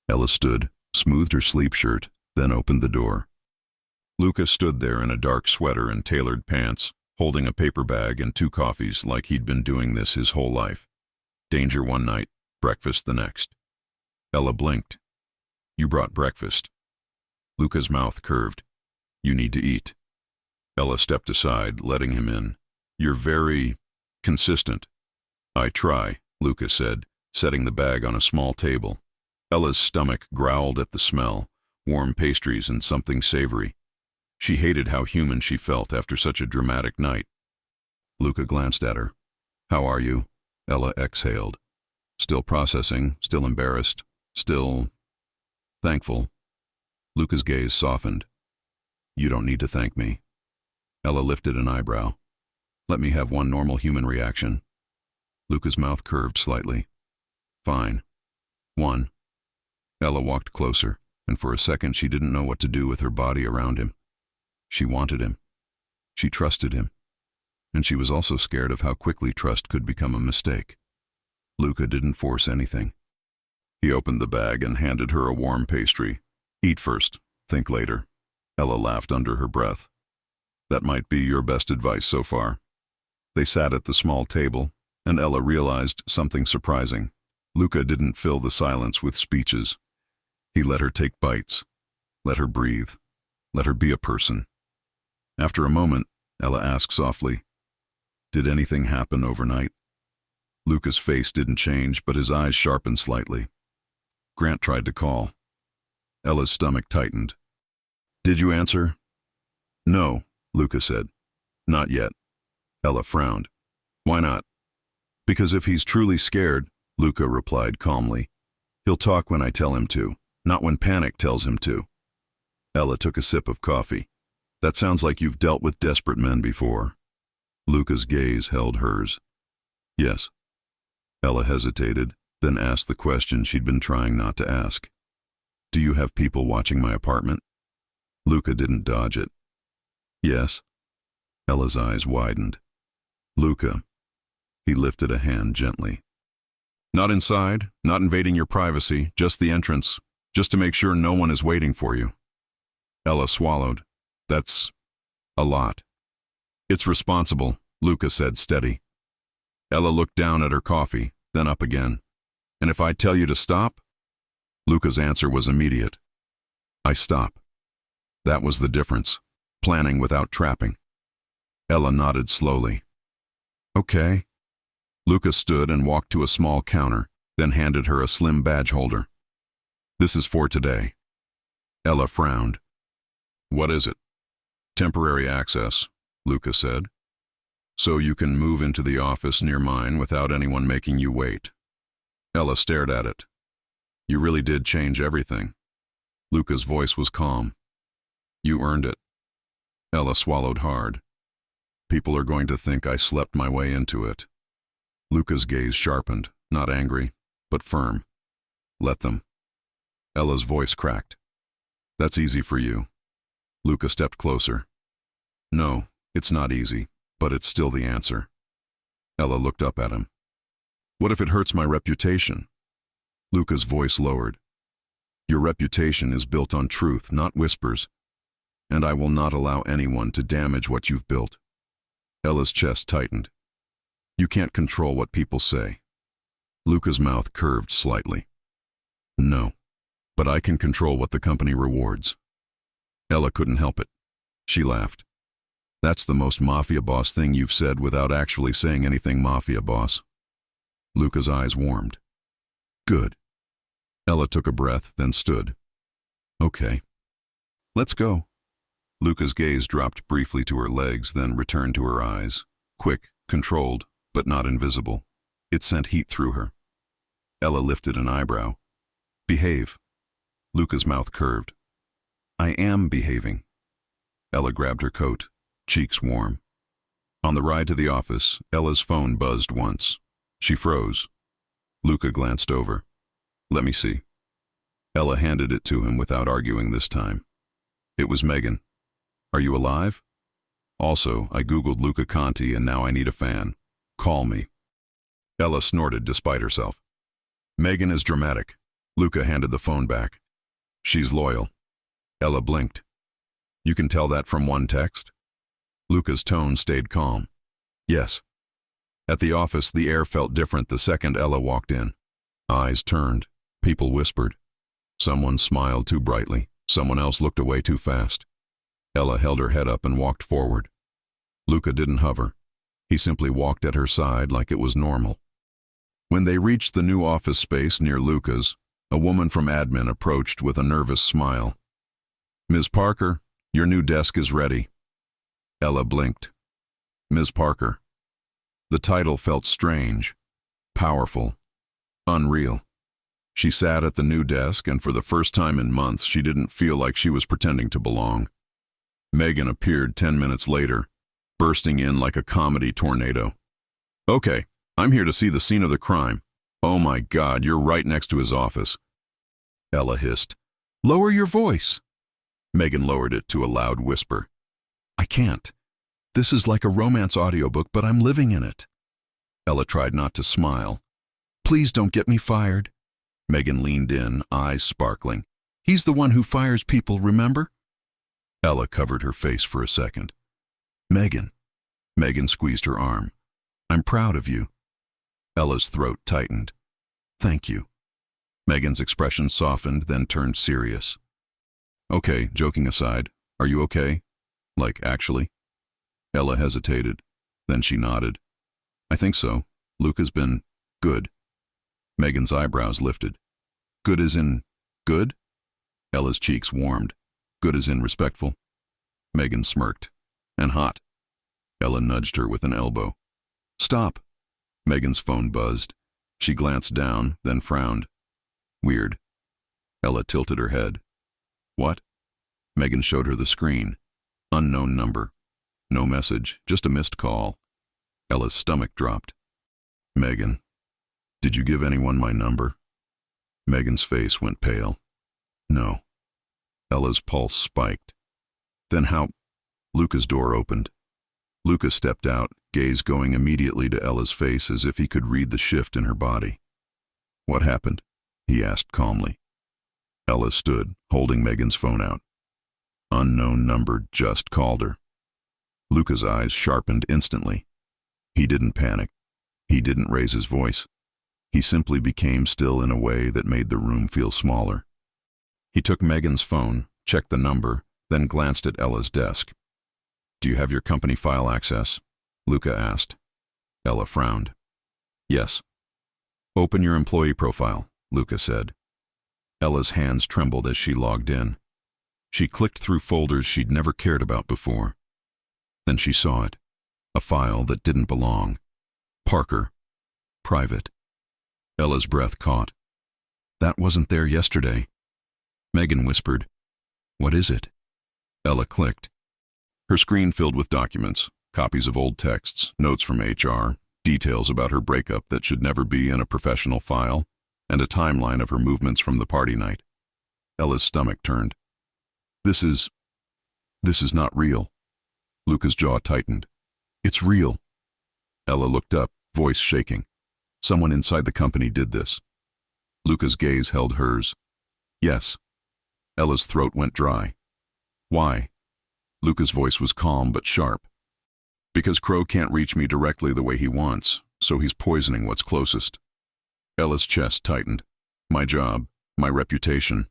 Speaker 1: Ella stood, smoothed her sleep shirt, then opened the door. Luca stood there in a dark sweater and tailored pants, holding a paper bag and 2 coffees like he'd been doing this his whole life. Danger one night, breakfast the next. Ella blinked. You brought breakfast. Luca's mouth curved. You need to eat. Ella stepped aside, letting him in. You're very consistent. I try, Luca said, setting the bag on a small table. Ella's stomach growled at the smell, warm pastries and something savory. She hated how human she felt after such a dramatic night. Luca glanced at her. How are you? Ella exhaled. Still processing, still embarrassed, still thankful. Luca's gaze softened. You don't need to thank me. Ella lifted an eyebrow. Let me have one normal human reaction. Luca's mouth curved slightly. Fine. 1. Ella walked closer, and for a second she didn't know what to do with her body around him. She wanted him. She trusted him. And she was also scared of how quickly trust could become a mistake. Luca didn't force anything. He opened the bag and handed her a warm pastry. Eat first, think later. Ella laughed under her breath. That might be your best advice so far. They sat at the small table, and Ella realized something surprising. Luca didn't fill the silence with speeches. He let her take bites, let her breathe, let her be a person. After a moment, Ella asked softly, Did anything happen overnight? Luca's face didn't change, but his eyes sharpened slightly. Grant tried to call. Ella's stomach tightened. Did you answer? No, Luca said. Not yet. Ella frowned. Why not? Because if he's truly scared, Luca replied calmly, he'll talk when I tell him to, not when panic tells him to. Ella took a sip of coffee. That sounds like you've dealt with desperate men before. Luca's gaze held hers. Yes. Ella hesitated, then asked the question she'd been trying not to ask. Do you have people watching my apartment? Luca didn't dodge it. Yes. Ella's eyes widened. Luca. He lifted a hand gently. Not inside, not invading your privacy, just the entrance, just to make sure no one is waiting for you. Ella swallowed. That's a lot. It's responsible, Luca said steady. Ella looked down at her coffee, then up again. And if I tell you to stop? Luca's answer was immediate. I stop. That was the difference. Planning without trapping. Ella nodded slowly. Okay. Luca stood and walked to a small counter, then handed her a slim badge holder. This is for today. Ella frowned. What is it? Temporary access, Luca said. So you can move into the office near mine without anyone making you wait. Ella stared at it. You really did change everything. Luca's voice was calm. You earned it. Ella swallowed hard. People are going to think I slept my way into it. Luca's gaze sharpened, not angry, but firm. Let them. Ella's voice cracked. That's easy for you. Luca stepped closer. No, it's not easy, but it's still the answer. Ella looked up at him. What if it hurts my reputation? Luca's voice lowered. Your reputation is built on truth, not whispers, and I will not allow anyone to damage what you've built. Ella's chest tightened. You can't control what people say. Luca's mouth curved slightly. No, but I can control what the company rewards. Ella couldn't help it. She laughed. That's the most Mafia boss thing you've said without actually saying anything Mafia boss. Luca's eyes warmed. Good. Ella took a breath, then stood. Okay. Let's go. Luca's gaze dropped briefly to her legs, then returned to her eyes. Quick, controlled, but not invisible. It sent heat through her. Ella lifted an eyebrow. Behave. Luca's mouth curved. I am behaving. Ella grabbed her coat, cheeks warm. On the ride to the office, Ella's phone buzzed once. She froze. Luca glanced over. Let me see. Ella handed it to him without arguing this time. It was Megan. Are you alive? Also, I googled Luca Conti and now I need a fan. Call me. Ella snorted despite herself. Megan is dramatic. Luca handed the phone back. She's loyal. Ella blinked. You can tell that from one text? Luca's tone stayed calm. Yes. At the office, the air felt different the second Ella walked in. Eyes turned. People whispered. Someone smiled too brightly. Someone else looked away too fast. Ella held her head up and walked forward. Luca didn't hover. He simply walked at her side like it was normal. When they reached the new office space near Luca's, a woman from admin approached with a nervous smile. Ms. Parker, your new desk is ready. Ella blinked. Ms. Parker. The title felt strange, powerful, unreal. She sat at the new desk, and for the first time in months, she didn't feel like she was pretending to belong. Megan appeared 10 minutes later, bursting in like a comedy tornado. Okay, I'm here to see the scene of the crime. Oh my God, you're right next to his office. Ella hissed. Lower your voice. Megan lowered it to a loud whisper. I can't. This is like a romance audiobook, but I'm living in it. Ella tried not to smile. Please don't get me fired. Megan leaned in, eyes sparkling. He's the one who fires people, remember? Ella covered her face for a second. Megan. Megan squeezed her arm. I'm proud of you. Ella's throat tightened. Thank you. Megan's expression softened, then turned serious. Okay, joking aside, are you okay? Like, actually? Ella hesitated. Then she nodded. I think so. Luca's been good. Megan's eyebrows lifted. Good as in good? Ella's cheeks warmed. Good as in respectful? Megan smirked. And hot. Ella nudged her with an elbow. Stop. Megan's phone buzzed. She glanced down, then frowned. Weird. Ella tilted her head. What? Megan showed her the screen. Unknown number. No message, just a missed call. Ella's stomach dropped. Megan, did you give anyone my number? Megan's face went pale. No. Ella's pulse spiked. Then how? Luca's door opened. Luca stepped out, gaze going immediately to Ella's face as if he could read the shift in her body. What happened? He asked calmly. Ella stood, holding Megan's phone out. Unknown number just called her. Luca's eyes sharpened instantly. He didn't panic. He didn't raise his voice. He simply became still in a way that made the room feel smaller. He took Megan's phone, checked the number, then glanced at Ella's desk. Do you have your company file access? Luca asked. Ella frowned. Yes. Open your employee profile, Luca said. Ella's hands trembled as she logged in. She clicked through folders she'd never cared about before. Then she saw it. A file that didn't belong. Parker. Private. Ella's breath caught. That wasn't there yesterday. Megan whispered. What is it? Ella clicked. Her screen filled with documents, copies of old texts, notes from HR, details about her breakup that should never be in a professional file, and a timeline of her movements from the party night. Ella's stomach turned. This is not real. Luca's jaw tightened. It's real. Ella looked up, voice shaking. Someone inside the company did this. Luca's gaze held hers. Yes. Ella's throat went dry. Why? Luca's voice was calm but sharp. Because Crow can't reach me directly the way he wants, so he's poisoning what's closest. Ella's chest tightened. My job, my reputation.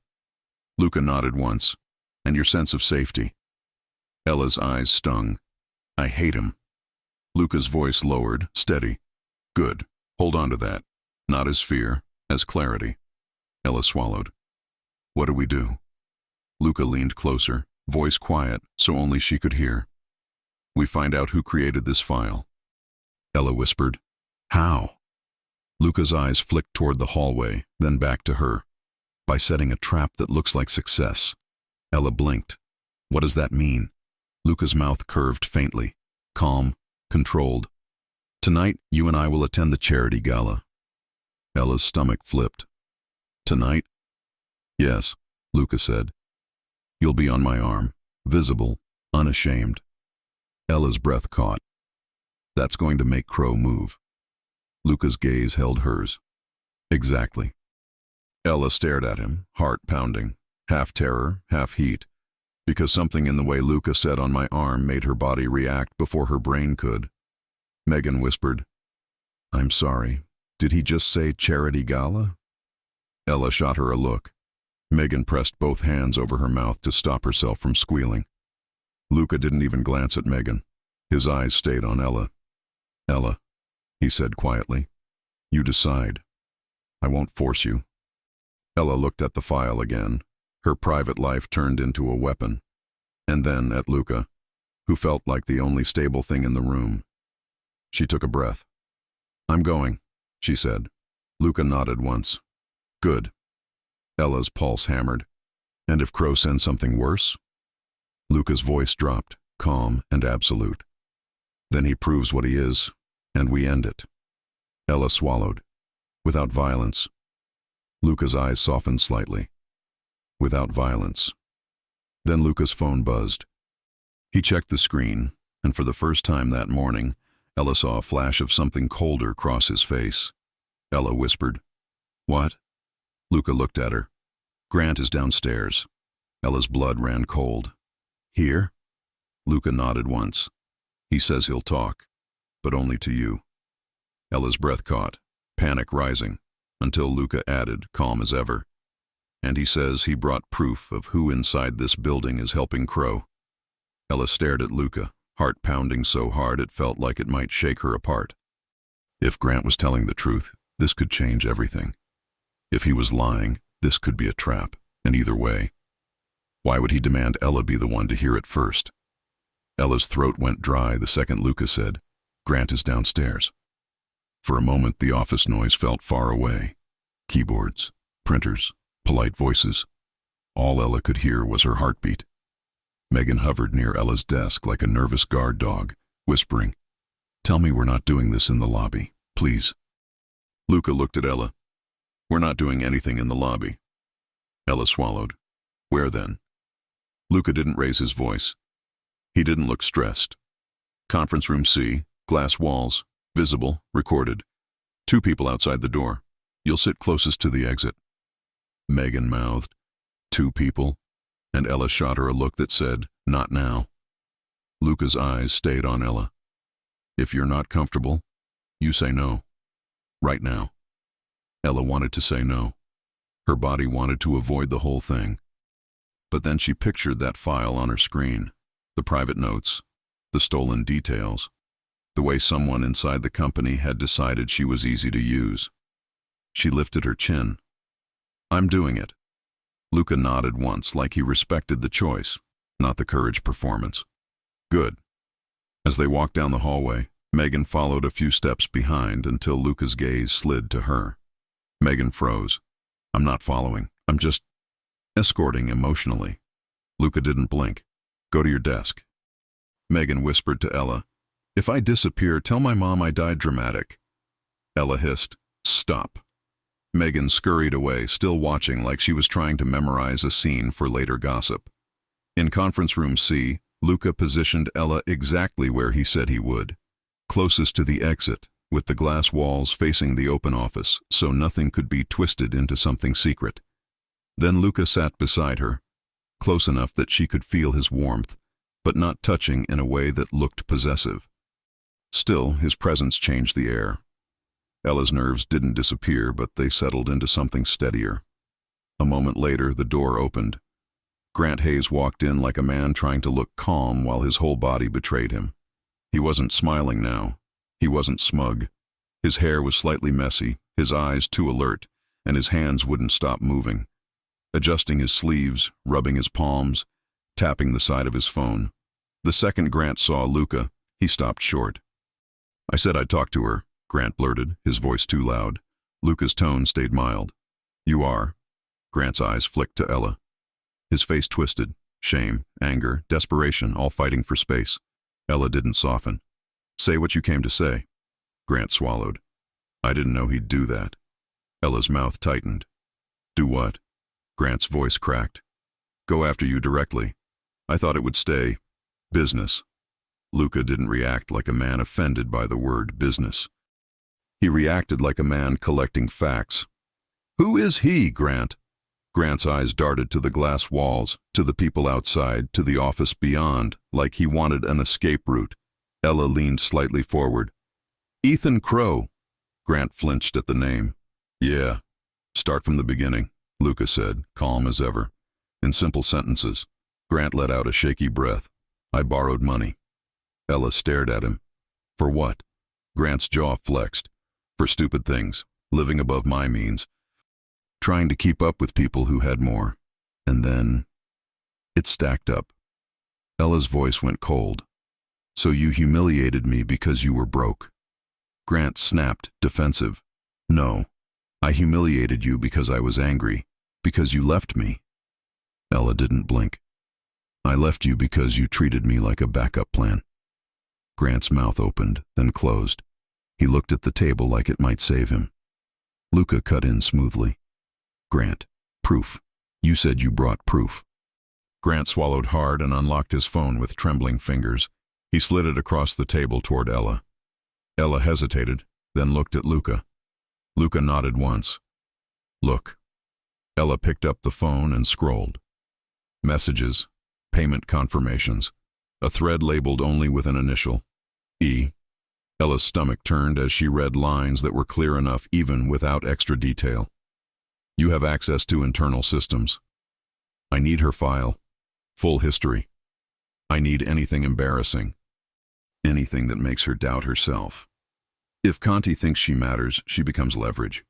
Speaker 1: Luca nodded once. And your sense of safety. Ella's eyes stung. I hate him. Luca's voice lowered, steady. Good. Hold on to that. Not as fear, as clarity. Ella swallowed. What do we do? Luca leaned closer, voice quiet so only she could hear. We find out who created this file. Ella whispered, How? Luca's eyes flicked toward the hallway, then back to her. By setting a trap that looks like success. Ella blinked. What does that mean? Luca's mouth curved faintly. Calm, controlled. Tonight, you and I will attend the charity gala. Ella's stomach flipped. Tonight? Yes, Luca said. You'll be on my arm, visible, unashamed. Ella's breath caught. That's going to make Crow move. Luca's gaze held hers. Exactly. Ella stared at him, heart pounding, half terror, half heat, because something in the way Luca said on my arm made her body react before her brain could. Megan whispered, I'm sorry, did he just say charity gala? Ella shot her a look. Megan pressed both hands over her mouth to stop herself from squealing. Luca didn't even glance at Megan. His eyes stayed on Ella. Ella, he said quietly, you decide. I won't force you. Ella looked at the file again, her private life turned into a weapon, and then at Luca, who felt like the only stable thing in the room. She took a breath. I'm going, she said. Luca nodded once. Good. Ella's pulse hammered. And if Crow sends something worse? Luca's voice dropped, calm and absolute. Then he proves what he is, and we end it. Ella swallowed. Without violence. Luca's eyes softened slightly. Without violence. Then Luca's phone buzzed. He checked the screen, and for the first time that morning, Ella saw a flash of something colder cross his face. Ella whispered, What? Luca looked at her. Grant is downstairs. Ella's blood ran cold. Here? Luca nodded once. He says he'll talk, but only to you. Ella's breath caught, panic rising, until Luca added, calm as ever. And he says he brought proof of who inside this building is helping Crow. Ella stared at Luca, heart pounding so hard it felt like it might shake her apart. If Grant was telling the truth, this could change everything. If he was lying, this could be a trap, and either way. Why would he demand Ella be the one to hear it first? Ella's throat went dry the second Luca said, Grant is downstairs. For a moment the office noise felt far away. Keyboards, printers, polite voices. All Ella could hear was her heartbeat. Megan hovered near Ella's desk like a nervous guard dog, whispering, Tell me we're not doing this in the lobby, please. Luca looked at Ella. We're not doing anything in the lobby. Ella swallowed. Where then? Luca didn't raise his voice. He didn't look stressed. Conference room C, glass walls, visible, recorded. 2 people outside the door. You'll sit closest to the exit. Megan mouthed, 2 people? And Ella shot her a look that said, not now. Luca's eyes stayed on Ella. If you're not comfortable, you say no. Right now. Ella wanted to say no. Her body wanted to avoid the whole thing. But then she pictured that file on her screen, the private notes, the stolen details, the way someone inside the company had decided she was easy to use. She lifted her chin. I'm doing it. Luca nodded once like he respected the choice, not the courage performance. Good. As they walked down the hallway, Megan followed a few steps behind until Luca's gaze slid to her. Megan froze. I'm not following. I'm just escorting emotionally. Luca didn't blink. Go to your desk. Megan whispered to Ella, If I disappear, tell my mom I died dramatic. Ella hissed, Stop. Megan scurried away, still watching like she was trying to memorize a scene for later gossip. In conference room C, Luca positioned Ella exactly where he said he would, closest to the exit, with the glass walls facing the open office so nothing could be twisted into something secret. Then Luca sat beside her, close enough that she could feel his warmth, but not touching in a way that looked possessive. Still, his presence changed the air. Ella's nerves didn't disappear, but they settled into something steadier. A moment later, the door opened. Grant Hayes walked in like a man trying to look calm while his whole body betrayed him. He wasn't smiling now. He wasn't smug. His hair was slightly messy, his eyes too alert, and his hands wouldn't stop moving. Adjusting his sleeves, rubbing his palms, tapping the side of his phone. The second Grant saw Luca, he stopped short. I said I'd talk to her, Grant blurted, his voice too loud. Luca's tone stayed mild. You are. Grant's eyes flicked to Ella. His face twisted. Shame, anger, desperation, all fighting for space. Ella didn't soften. Say what you came to say. Grant swallowed. I didn't know he'd do that. Ella's mouth tightened. Do what? Grant's voice cracked. Go after you directly. I thought it would stay business. Luca didn't react like a man offended by the word business. He reacted like a man collecting facts. Who is he, Grant? Grant's eyes darted to the glass walls, to the people outside, to the office beyond, like he wanted an escape route. Ella leaned slightly forward. Ethan Crow. Grant flinched at the name. Yeah. Start from the beginning, Luca said, calm as ever. In simple sentences. Grant let out a shaky breath. I borrowed money. Ella stared at him. For what? Grant's jaw flexed. For stupid things, living above my means, trying to keep up with people who had more. And then it stacked up. Ella's voice went cold. So you humiliated me because you were broke. Grant snapped, defensive. No, I humiliated you because I was angry, because you left me. Ella didn't blink. I left you because you treated me like a backup plan. Grant's mouth opened, then closed. He looked at the table like it might save him. Luca cut in smoothly. Grant, proof. You said you brought proof. Grant swallowed hard and unlocked his phone with trembling fingers. He slid it across the table toward Ella. Ella hesitated, then looked at Luca. Luca nodded once. Look. Ella picked up the phone and scrolled. Messages, payment confirmations, a thread labeled only with an initial, E. Ella's stomach turned as she read lines that were clear enough even without extra detail. You have access to internal systems. I need her file. Full history. I need anything embarrassing. Anything that makes her doubt herself. If Conti thinks she matters, she becomes leverage.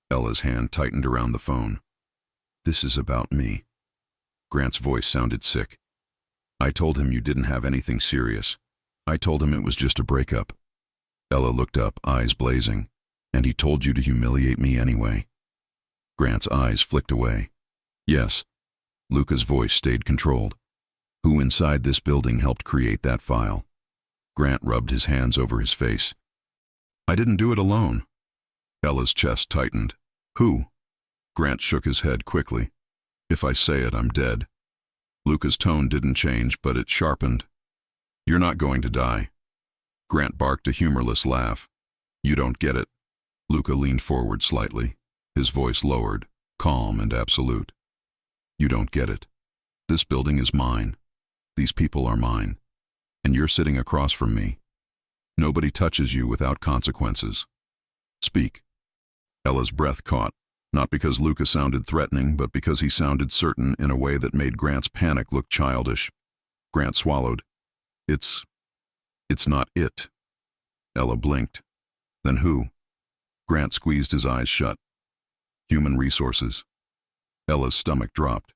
Speaker 1: Ella's hand tightened around the phone. This is about me. Grant's voice sounded sick. I told him you didn't have anything serious. I told him it was just a breakup. Ella looked up, eyes blazing. And he told you to humiliate me anyway. Grant's eyes flicked away. Yes. Luca's voice stayed controlled. Who inside this building helped create that file? Grant rubbed his hands over his face. I didn't do it alone. Ella's chest tightened. Who? Grant shook his head quickly. If I say it, I'm dead. Luca's tone didn't change, but it sharpened. You're not going to die. Grant barked a humorless laugh. You don't get it. Luca leaned forward slightly. His voice lowered, calm and absolute. You don't get it. This building is mine. These people are mine. And you're sitting across from me. Nobody touches you without consequences. Speak. Ella's breath caught, not because Luca sounded threatening, but because he sounded certain in a way that made Grant's panic look childish. Grant swallowed. It's not it. Ella blinked. Then who? Grant squeezed his eyes shut. Human resources. Ella's stomach dropped.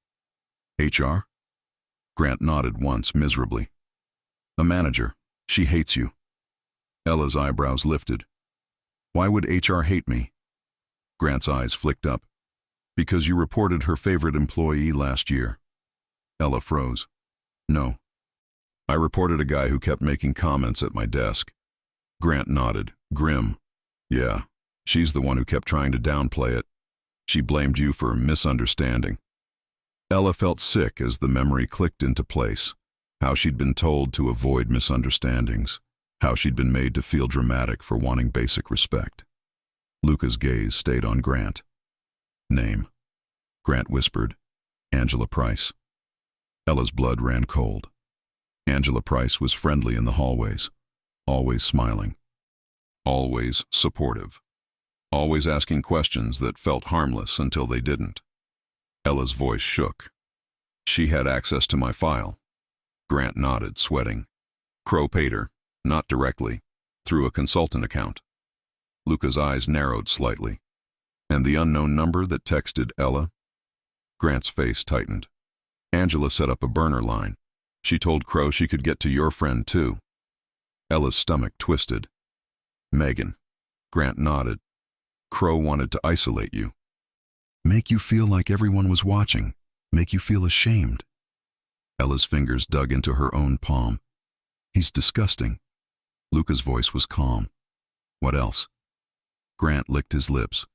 Speaker 1: HR? Grant nodded once, miserably. A manager. She hates you. Ella's eyebrows lifted. Why would HR hate me? Grant's eyes flicked up. Because you reported her favorite employee last year. Ella froze. No. I reported a guy who kept making comments at my desk. Grant nodded, grim. Yeah, she's the one who kept trying to downplay it. She blamed you for misunderstanding. Ella felt sick as the memory clicked into place. How she'd been told to avoid misunderstandings. How she'd been made to feel dramatic for wanting basic respect. Luca's gaze stayed on Grant. Name. Grant whispered. Angela Price. Ella's blood ran cold. Angela Price was friendly in the hallways. Always smiling. Always supportive. Always asking questions that felt harmless until they didn't. Ella's voice shook. She had access to my file. Grant nodded, sweating. Crow paid her, not directly, through a consultant account. Luca's eyes narrowed slightly. And the unknown number that texted Ella? Grant's face tightened. Angela set up a burner line. She told Crow she could get to your friend too. Ella's stomach twisted. Megan. Grant nodded. Crow wanted to isolate you. Make you feel like everyone was watching. Make you feel ashamed. Ella's fingers dug into her own palm. He's disgusting. Luca's voice was calm. What else? Grant licked his lips.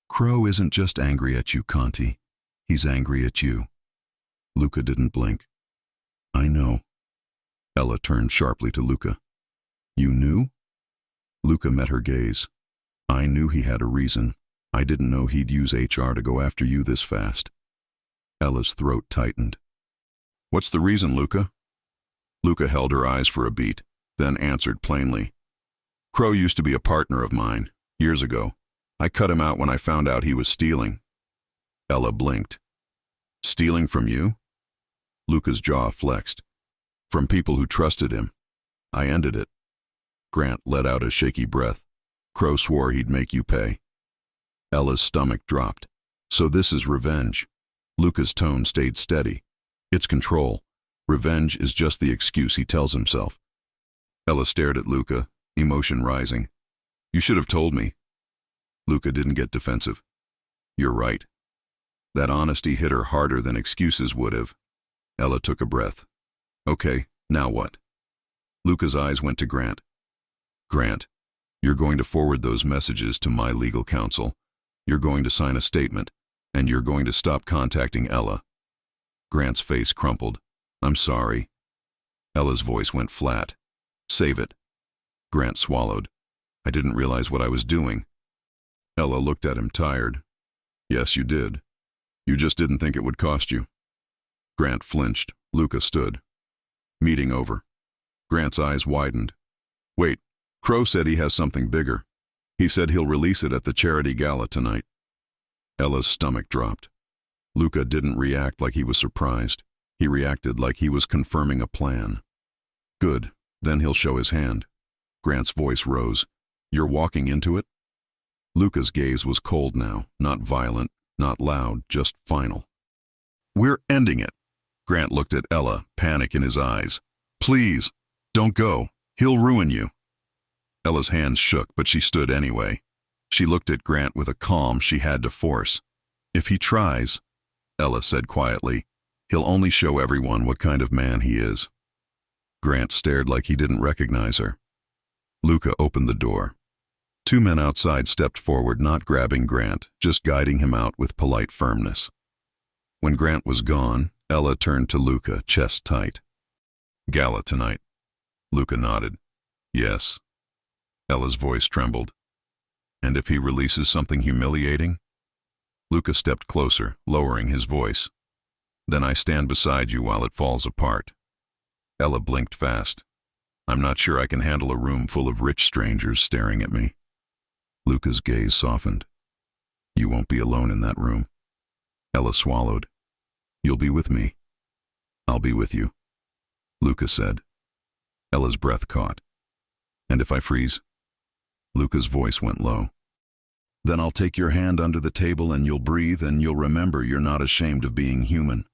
Speaker 1: Crow isn't just angry at you, Conti. He's angry at you. Luca didn't blink. I know. Ella turned sharply to Luca. You knew? Luca met her gaze. I knew he had a reason. I didn't know he'd use HR to go after you this fast. Ella's throat tightened. What's the reason, Luca? Luca held her eyes for a beat, then answered plainly. Crow used to be a partner of mine, years ago. I cut him out when I found out he was stealing. Ella blinked. Stealing from you? Luca's jaw flexed. From people who trusted him. I ended it. Grant let out a shaky breath. Crow swore he'd make you pay. Ella's stomach dropped. So this is revenge. Luca's tone stayed steady. It's control. Revenge is just the excuse he tells himself. Ella stared at Luca, emotion rising. You should have told me. Luca didn't get defensive. You're right. That honesty hit her harder than excuses would have. Ella took a breath. Okay, now what? Luca's eyes went to Grant. Grant, you're going to forward those messages to my legal counsel. You're going to sign a statement, and you're going to stop contacting Ella. Grant's face crumpled. I'm sorry. Ella's voice went flat. Save it. Grant swallowed. I didn't realize what I was doing. Ella looked at him tired. Yes, you did. You just didn't think it would cost you. Grant flinched. Luca stood. Meeting over. Grant's eyes widened. Wait, Crow said he has something bigger. He said he'll release it at the charity gala tonight. Ella's stomach dropped. Luca didn't react like he was surprised. He reacted like he was confirming a plan. Good, then he'll show his hand. Grant's voice rose. You're walking into it? Luca's gaze was cold now, not violent, not loud, just final. We're ending it. Grant looked at Ella, panic in his eyes. Please, don't go. He'll ruin you. Ella's hands shook, but she stood anyway. She looked at Grant with a calm she had to force. If he tries, Ella said quietly, he'll only show everyone what kind of man he is. Grant stared like he didn't recognize her. Luca opened the door. Two men outside stepped forward, not grabbing Grant, just guiding him out with polite firmness. When Grant was gone, Ella turned to Luca, chest tight. Gala tonight. Luca nodded. Yes. Ella's voice trembled. And if he releases something humiliating? Luca stepped closer, lowering his voice. Then I stand beside you while it falls apart. Ella blinked fast. I'm not sure I can handle a room full of rich strangers staring at me. Luca's gaze softened. You won't be alone in that room. Ella swallowed. You'll be with me. I'll be with you. Luca said. Ella's breath caught. And if I freeze? Luca's voice went low. Then I'll take your hand under the table and you'll breathe and you'll remember you're not ashamed of being human.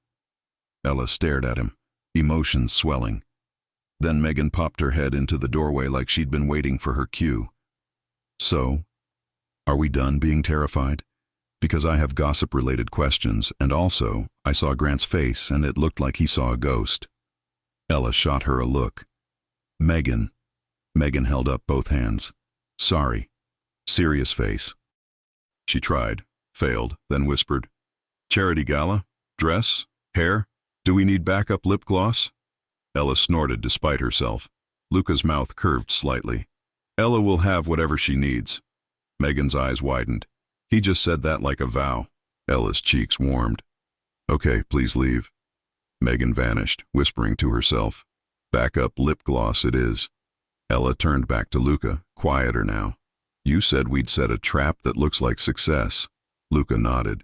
Speaker 1: Ella stared at him, emotions swelling. Then Megan popped her head into the doorway like she'd been waiting for her cue. So, are we done being terrified? Because I have gossip-related questions, and also, I saw Grant's face and it looked like he saw a ghost. Ella shot her a look. Megan. Megan held up both hands. Sorry. Serious face. She tried, failed, then whispered. Charity gala? Dress? Hair? Do we need backup lip gloss? Ella snorted despite herself. Luca's mouth curved slightly. Ella will have whatever she needs. Megan's eyes widened. He just said that like a vow. Ella's cheeks warmed. Okay, please leave. Megan vanished, whispering to herself. Backup lip gloss it is. Ella turned back to Luca, quieter now. You said we'd set a trap that looks like success. Luca nodded.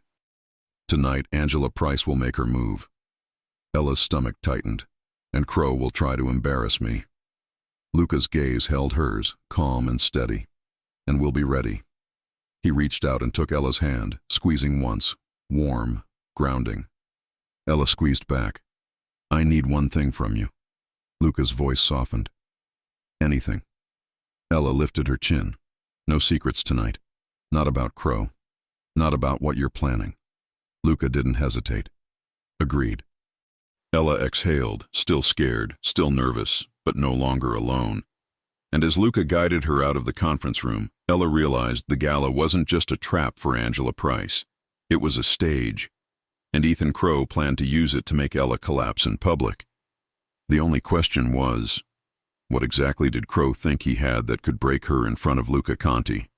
Speaker 1: Tonight, Angela Price will make her move. Ella's stomach tightened, and Crow will try to embarrass me. Luca's gaze held hers, calm and steady. And we'll be ready. He reached out and took Ella's hand, squeezing once, warm, grounding. Ella squeezed back. I need one thing from you. Luca's voice softened. Anything. Ella lifted her chin. No secrets tonight. Not about Crow. Not about what you're planning. Luca didn't hesitate. Agreed. Ella exhaled, still scared, still nervous, but no longer alone. And as Luca guided her out of the conference room, Ella realized the gala wasn't just a trap for Angela Price. It was a stage, and Ethan Crow planned to use it to make Ella collapse in public. The only question was, what exactly did Crow think he had that could break her in front of Luca Conti?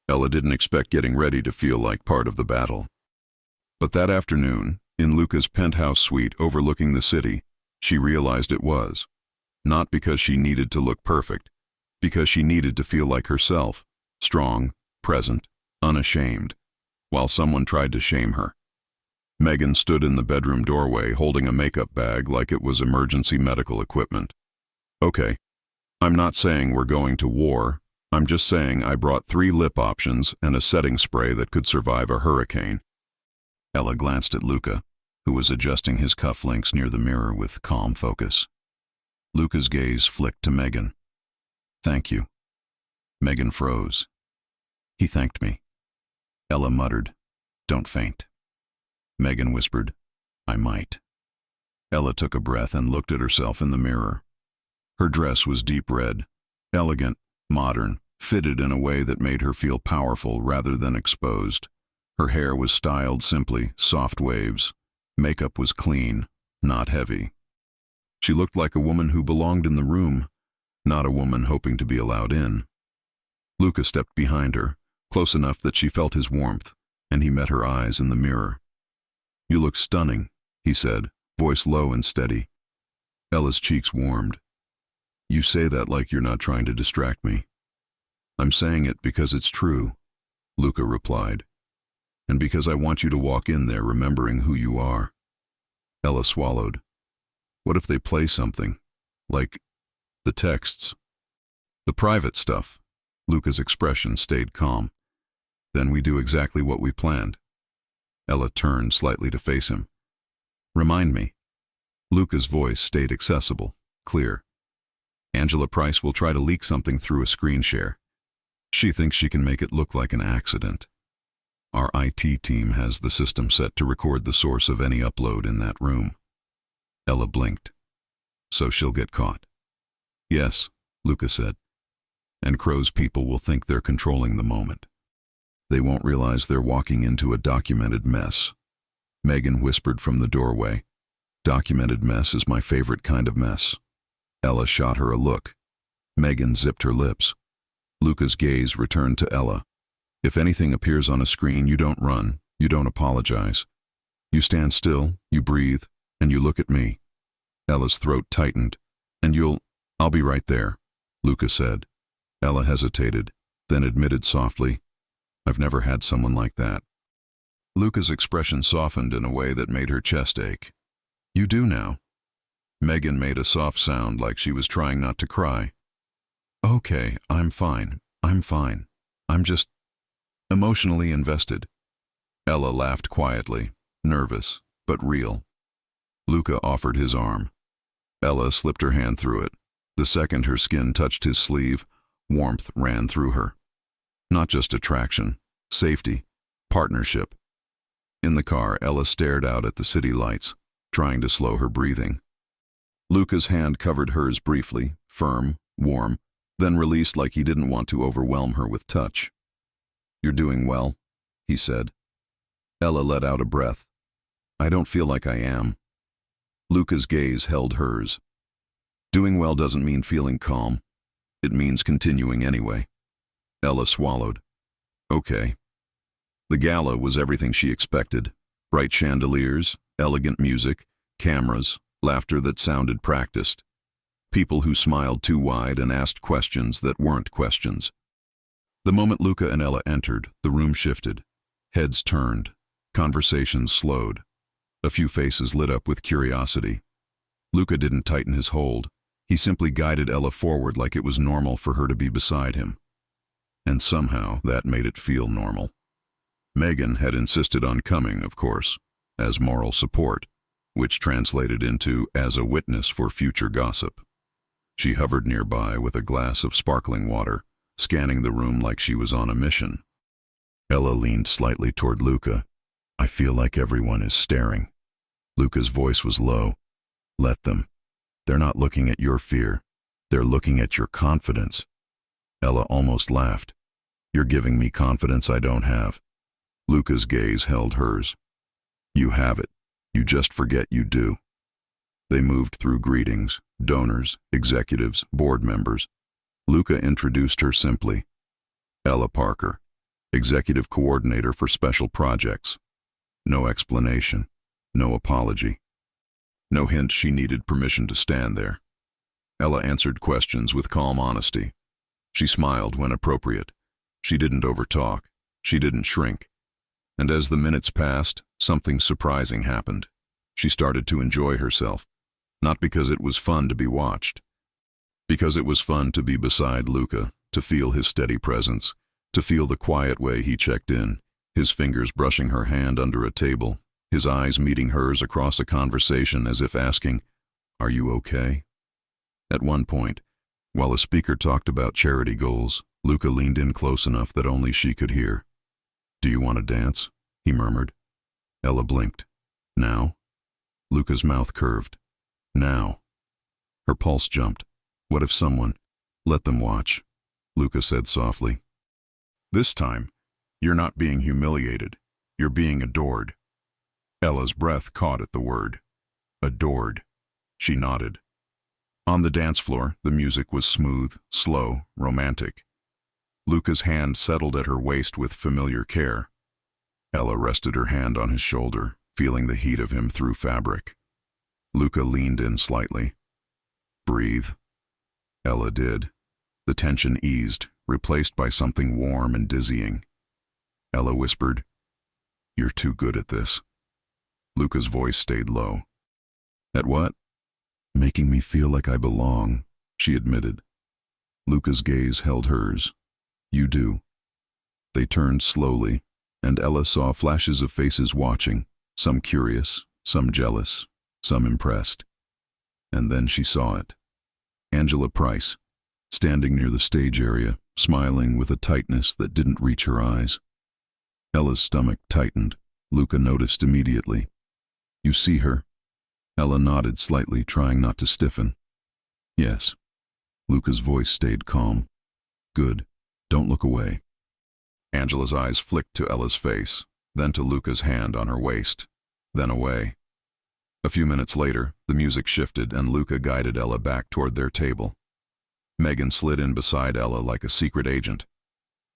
Speaker 1: Ella didn't expect getting ready to feel like part of the battle. But that afternoon, in Luca's penthouse suite overlooking the city, she realized it was. Not because she needed to look perfect, because she needed to feel like herself, strong, present, unashamed, while someone tried to shame her. Megan stood in the bedroom doorway holding a makeup bag like it was emergency medical equipment. Okay, I'm not saying we're going to war, I'm just saying I brought 3 lip options and a setting spray that could survive a hurricane. Ella glanced at Luca, who was adjusting his cufflinks near the mirror with calm focus. Luca's gaze flicked to Megan. Thank you. Megan froze. He thanked me. Ella muttered, don't faint. Megan whispered, I might. Ella took a breath and looked at herself in the mirror. Her dress was deep red, elegant, modern, fitted in a way that made her feel powerful rather than exposed. Her hair was styled simply, soft waves. Makeup was clean, not heavy. She looked like a woman who belonged in the room, not a woman hoping to be allowed in. Luca stepped behind her, close enough that she felt his warmth, and he met her eyes in the mirror. You look stunning, he said, voice low and steady. Ella's cheeks warmed. You say that like you're not trying to distract me. I'm saying it because it's true, Luca replied. And because I want you to walk in there remembering who you are. Ella swallowed. What if they play something? Like the texts? The private stuff. Luca's expression stayed calm. Then we do exactly what we planned. Ella turned slightly to face him. Remind me. Luca's voice stayed accessible, clear. Angela Price will try to leak something through a screen share. She thinks she can make it look like an accident. Our IT team has the system set to record the source of any upload in that room. Ella blinked. So she'll get caught. Yes, Luca said. And Crow's people will think they're controlling the moment. They won't realize they're walking into a documented mess. Megan whispered from the doorway. Documented mess is my favorite kind of mess. Ella shot her a look. Megan zipped her lips. Luca's gaze returned to Ella. If anything appears on a screen, you don't run, you don't apologize. You stand still, you breathe, and you look at me. Ella's throat tightened. And I'll be right there, Luca said. Ella hesitated, then admitted softly, I've never had someone like that. Luca's expression softened in a way that made her chest ache. You do now. Megan made a soft sound like she was trying not to cry. Okay, I'm fine. I'm just emotionally invested. Ella laughed quietly, nervous, but real. Luca offered his arm. Ella slipped her hand through it. The second her skin touched his sleeve, warmth ran through her. Not just attraction, safety, partnership. In the car, Ella stared out at the city lights, trying to slow her breathing. Luca's hand covered hers briefly, firm, warm, then released like he didn't want to overwhelm her with touch. You're doing well, he said. Ella let out a breath. I don't feel like I am. Luca's gaze held hers. Doing well doesn't mean feeling calm. It means continuing anyway. Ella swallowed. Okay. The gala was everything she expected. Bright chandeliers, elegant music, cameras, laughter that sounded practiced. People who smiled too wide and asked questions that weren't questions. The moment Luca and Ella entered, the room shifted. Heads turned. Conversations slowed. A few faces lit up with curiosity. Luca didn't tighten his hold. He simply guided Ella forward like it was normal for her to be beside him. And somehow that made it feel normal. Megan had insisted on coming, of course, as moral support, which translated into as a witness for future gossip. She hovered nearby with a glass of sparkling water, scanning the room like she was on a mission. Ella leaned slightly toward Luca. I feel like everyone is staring. Luca's voice was low. Let them. They're not looking at your fear. They're looking at your confidence. Ella almost laughed. You're giving me confidence I don't have. Luca's gaze held hers. You have it. You just forget you do. They moved through greetings, donors, executives, board members. Luca introduced her simply. Ella Parker, Executive Coordinator for Special Projects. No explanation, no apology. No hint she needed permission to stand there. Ella answered questions with calm honesty. She smiled when appropriate. She didn't overtalk. She didn't shrink. And as the minutes passed, something surprising happened. She started to enjoy herself. Not because it was fun to be watched. Because it was fun to be beside Luca, to feel his steady presence, to feel the quiet way he checked in, his fingers brushing her hand under a table, his eyes meeting hers across a conversation as if asking, Are you okay? At one point, while a speaker talked about charity goals, Luca leaned in close enough that only she could hear. Do you want to dance? He murmured. Ella blinked. Now? Luca's mouth curved. Now. Her pulse jumped. What if someone... Let them watch, Luca said softly. This time, you're not being humiliated. You're being adored. Ella's breath caught at the word. Adored. She nodded. On the dance floor, the music was smooth, slow, romantic. Luca's hand settled at her waist with familiar care. Ella rested her hand on his shoulder, feeling the heat of him through fabric. Luca leaned in slightly. Breathe. Ella did. The tension eased, replaced by something warm and dizzying. Ella whispered, You're too good at this. Luca's voice stayed low. At what? Making me feel like I belong, she admitted. Luca's gaze held hers. You do. They turned slowly, and Ella saw flashes of faces watching, some curious, some jealous, some impressed. And then she saw it. Angela Price, standing near the stage area, smiling with a tightness that didn't reach her eyes. Ella's stomach tightened. Luca noticed immediately. You see her? Ella nodded slightly, trying not to stiffen. Yes. Luca's voice stayed calm. Good. Don't look away. Angela's eyes flicked to Ella's face, then to Luca's hand on her waist, then away. A few minutes later, the music shifted and Luca guided Ella back toward their table. Megan slid in beside Ella like a secret agent.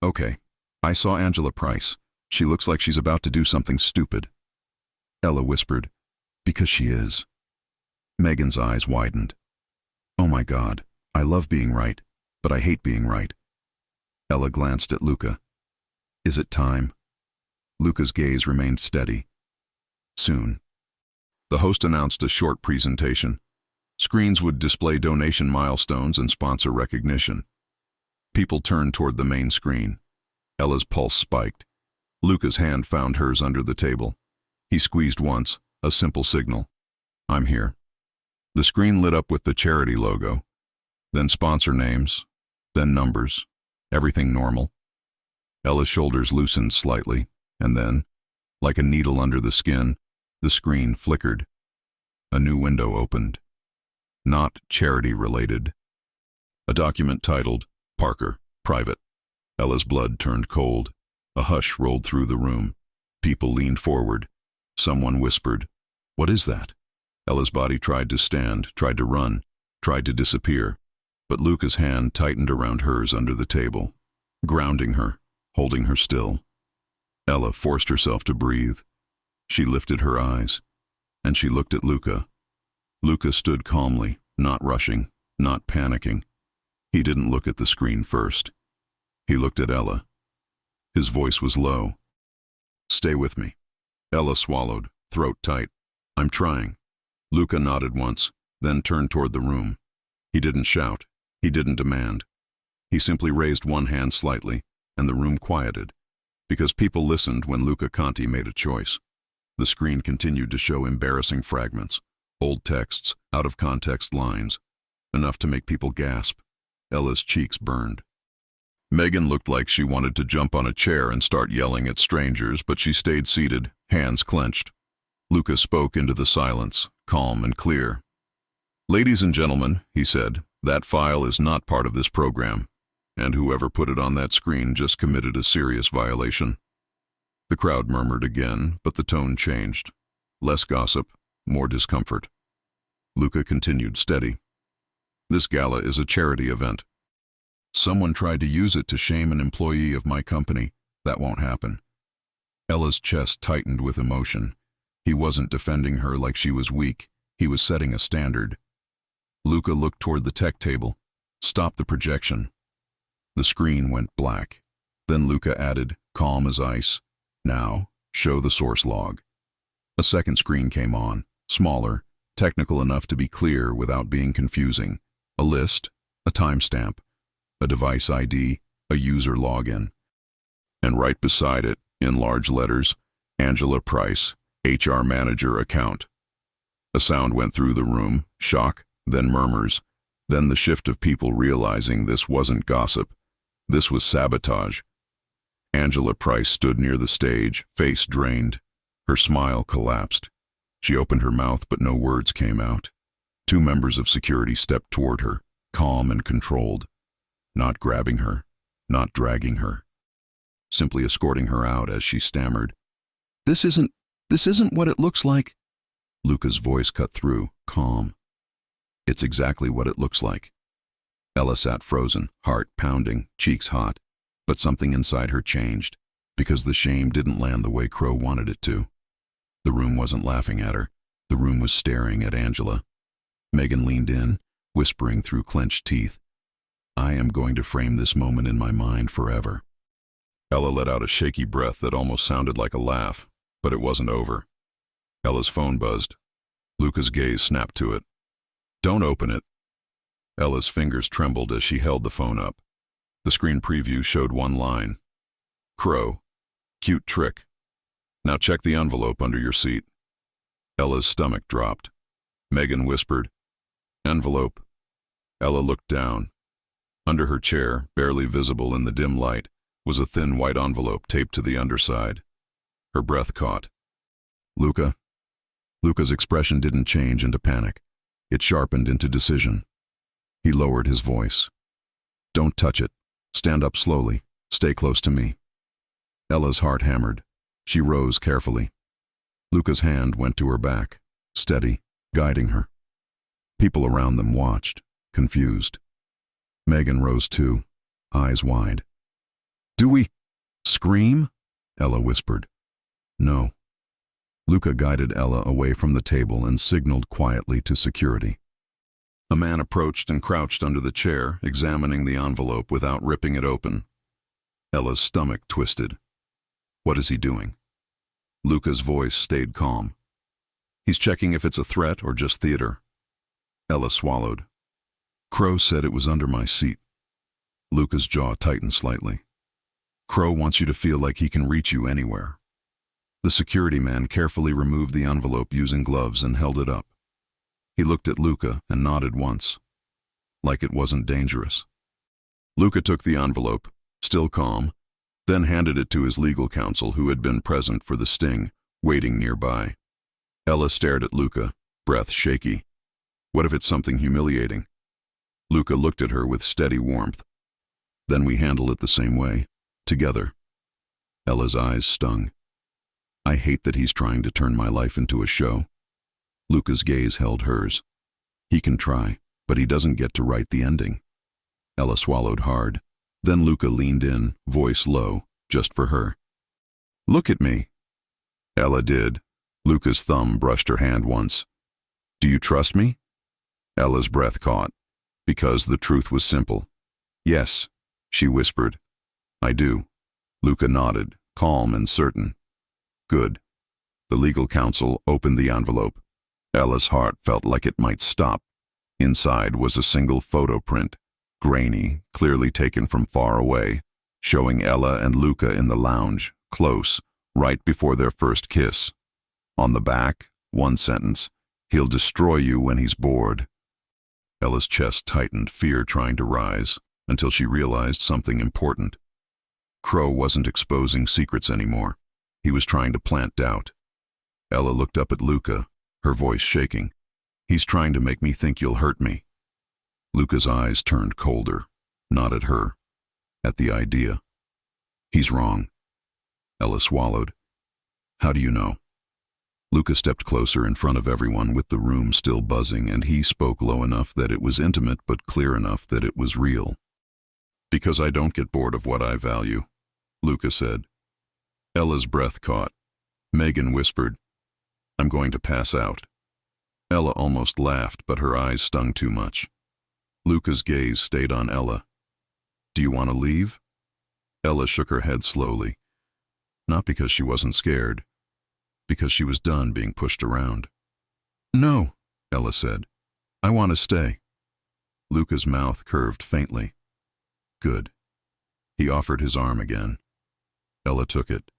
Speaker 1: Okay, I saw Angela Price. She looks like she's about to do something stupid. Ella whispered, Because she is. Megan's eyes widened. Oh my God, I love being right, but I hate being right. Ella glanced at Luca. Is it time? Luca's gaze remained steady. Soon. The host announced a short presentation. Screens would display donation milestones and sponsor recognition. People turned toward the main screen. Ella's pulse spiked. Luca's hand found hers under the table. He squeezed once, a simple signal. I'm here. The screen lit up with the charity logo, then sponsor names, then numbers, everything normal. Ella's shoulders loosened slightly, and then, like a needle under the skin, the screen flickered. A new window opened. Not charity-related. A document titled, Parker, Private. Ella's blood turned cold. A hush rolled through the room. People leaned forward. Someone whispered, What is that? Ella's body tried to stand, tried to run, tried to disappear, but Luca's hand tightened around hers under the table, grounding her, holding her still. Ella forced herself to breathe. She lifted her eyes, and she looked at Luca. Luca stood calmly, not rushing, not panicking. He didn't look at the screen first. He looked at Ella. His voice was low. Stay with me. Ella swallowed, throat tight. I'm trying. Luca nodded once, then turned toward the room. He didn't shout. He didn't demand. He simply raised one hand slightly, and the room quieted, because people listened when Luca Conti made a choice. The screen continued to show embarrassing fragments, old texts, out-of-context lines, enough to make people gasp. Ella's cheeks burned. Megan looked like she wanted to jump on a chair and start yelling at strangers, but she stayed seated, hands clenched. Luca spoke into the silence, calm and clear. "Ladies and gentlemen," he said, "that file is not part of this program, and whoever put it on that screen just committed a serious violation." The crowd murmured again, but the tone changed. Less gossip, more discomfort. Luca continued steady. "This gala is a charity event. Someone tried to use it to shame an employee of my company. That won't happen." Ella's chest tightened with emotion. He wasn't defending her like she was weak. He was setting a standard. Luca looked toward the tech table. "Stop the projection." The screen went black. Then Luca added, calm as ice, "Now, show the source log." A second screen came on, smaller, technical enough to be clear without being confusing. A list, a timestamp, a device ID, a user login. And right beside it, in large letters, Angela Price, HR Manager Account. A sound went through the room, shock, then murmurs, then the shift of people realizing this wasn't gossip. This was sabotage. Angela Price stood near the stage, face drained. Her smile collapsed. She opened her mouth, but no words came out. Two members of security stepped toward her, calm and controlled. Not grabbing her, not dragging her. Simply escorting her out as she stammered, This isn't what it looks like." Luca's voice cut through, calm. "It's exactly what it looks like." Ella sat frozen, heart pounding, cheeks hot. But something inside her changed, because the shame didn't land the way Crow wanted it to. The room wasn't laughing at her. The room was staring at Angela. Megan leaned in, whispering through clenched teeth, "I am going to frame this moment in my mind forever." Ella let out a shaky breath that almost sounded like a laugh, but it wasn't over. Ella's phone buzzed. Luca's gaze snapped to it. "Don't open it." Ella's fingers trembled as she held the phone up. The screen preview showed one line. "Crow. Cute trick. Now check the envelope under your seat." Ella's stomach dropped. Megan whispered, "Envelope." Ella looked down. Under her chair, barely visible in the dim light, was a thin white envelope taped to the underside. Her breath caught. "Luca?" Luca's expression didn't change into panic. It sharpened into decision. He lowered his voice. "Don't touch it. Stand up slowly. Stay close to me." Ella's heart hammered. She rose carefully. Luca's hand went to her back, steady, guiding her. People around them watched, confused. Megan rose too, eyes wide. "Do we scream?" Ella whispered. "No." Luca guided Ella away from the table and signaled quietly to security. A man approached and crouched under the chair, examining the envelope without ripping it open. Ella's stomach twisted. "What is he doing?" Luca's voice stayed calm. "He's checking if it's a threat or just theater." Ella swallowed. "Crow said it was under my seat." Luca's jaw tightened slightly. "Crow wants you to feel like he can reach you anywhere." The security man carefully removed the envelope using gloves and held it up. He looked at Luca and nodded once, like it wasn't dangerous. Luca took the envelope, still calm, then handed it to his legal counsel who had been present for the sting, waiting nearby. Ella stared at Luca, breath shaky. "What if it's something humiliating?" Luca looked at her with steady warmth. "Then we handle it the same way, together." Ella's eyes stung. "I hate that he's trying to turn my life into a show." Luca's gaze held hers. "He can try, but he doesn't get to write the ending." Ella swallowed hard. Then Luca leaned in, voice low, just for her. "Look at me." Ella did. Luca's thumb brushed her hand once. "Do you trust me?" Ella's breath caught, because the truth was simple. "Yes," she whispered. "I do." Luca nodded, calm and certain. "Good." The legal counsel opened the envelope. Ella's heart felt like it might stop. Inside was a single photo print, grainy, clearly taken from far away, showing Ella and Luca in the lounge, close, right before their first kiss. On the back, one sentence, "He'll destroy you when he's bored." Ella's chest tightened, fear trying to rise. until she realized something important. Crow wasn't exposing secrets anymore. He was trying to plant doubt. Ella looked up at Luca, her voice shaking. "He's trying to make me think you'll hurt me." Luca's eyes turned colder, not at her, at the idea. "He's wrong." Ella swallowed. "How do you know?" Luca stepped closer in front of everyone with the room still buzzing, and he spoke low enough that it was intimate but clear enough that it was real. "Because I don't get bored of what I value," Luca said. Ella's breath caught. Megan whispered, "I'm going to pass out." Ella almost laughed, but her eyes stung too much. Luca's gaze stayed on Ella. "Do you want to leave?" Ella shook her head slowly. Not because she wasn't scared, because she was done being pushed around. "No," Ella said. "I want to stay." Luca's mouth curved faintly. "Good." He offered his arm again. Ella took it.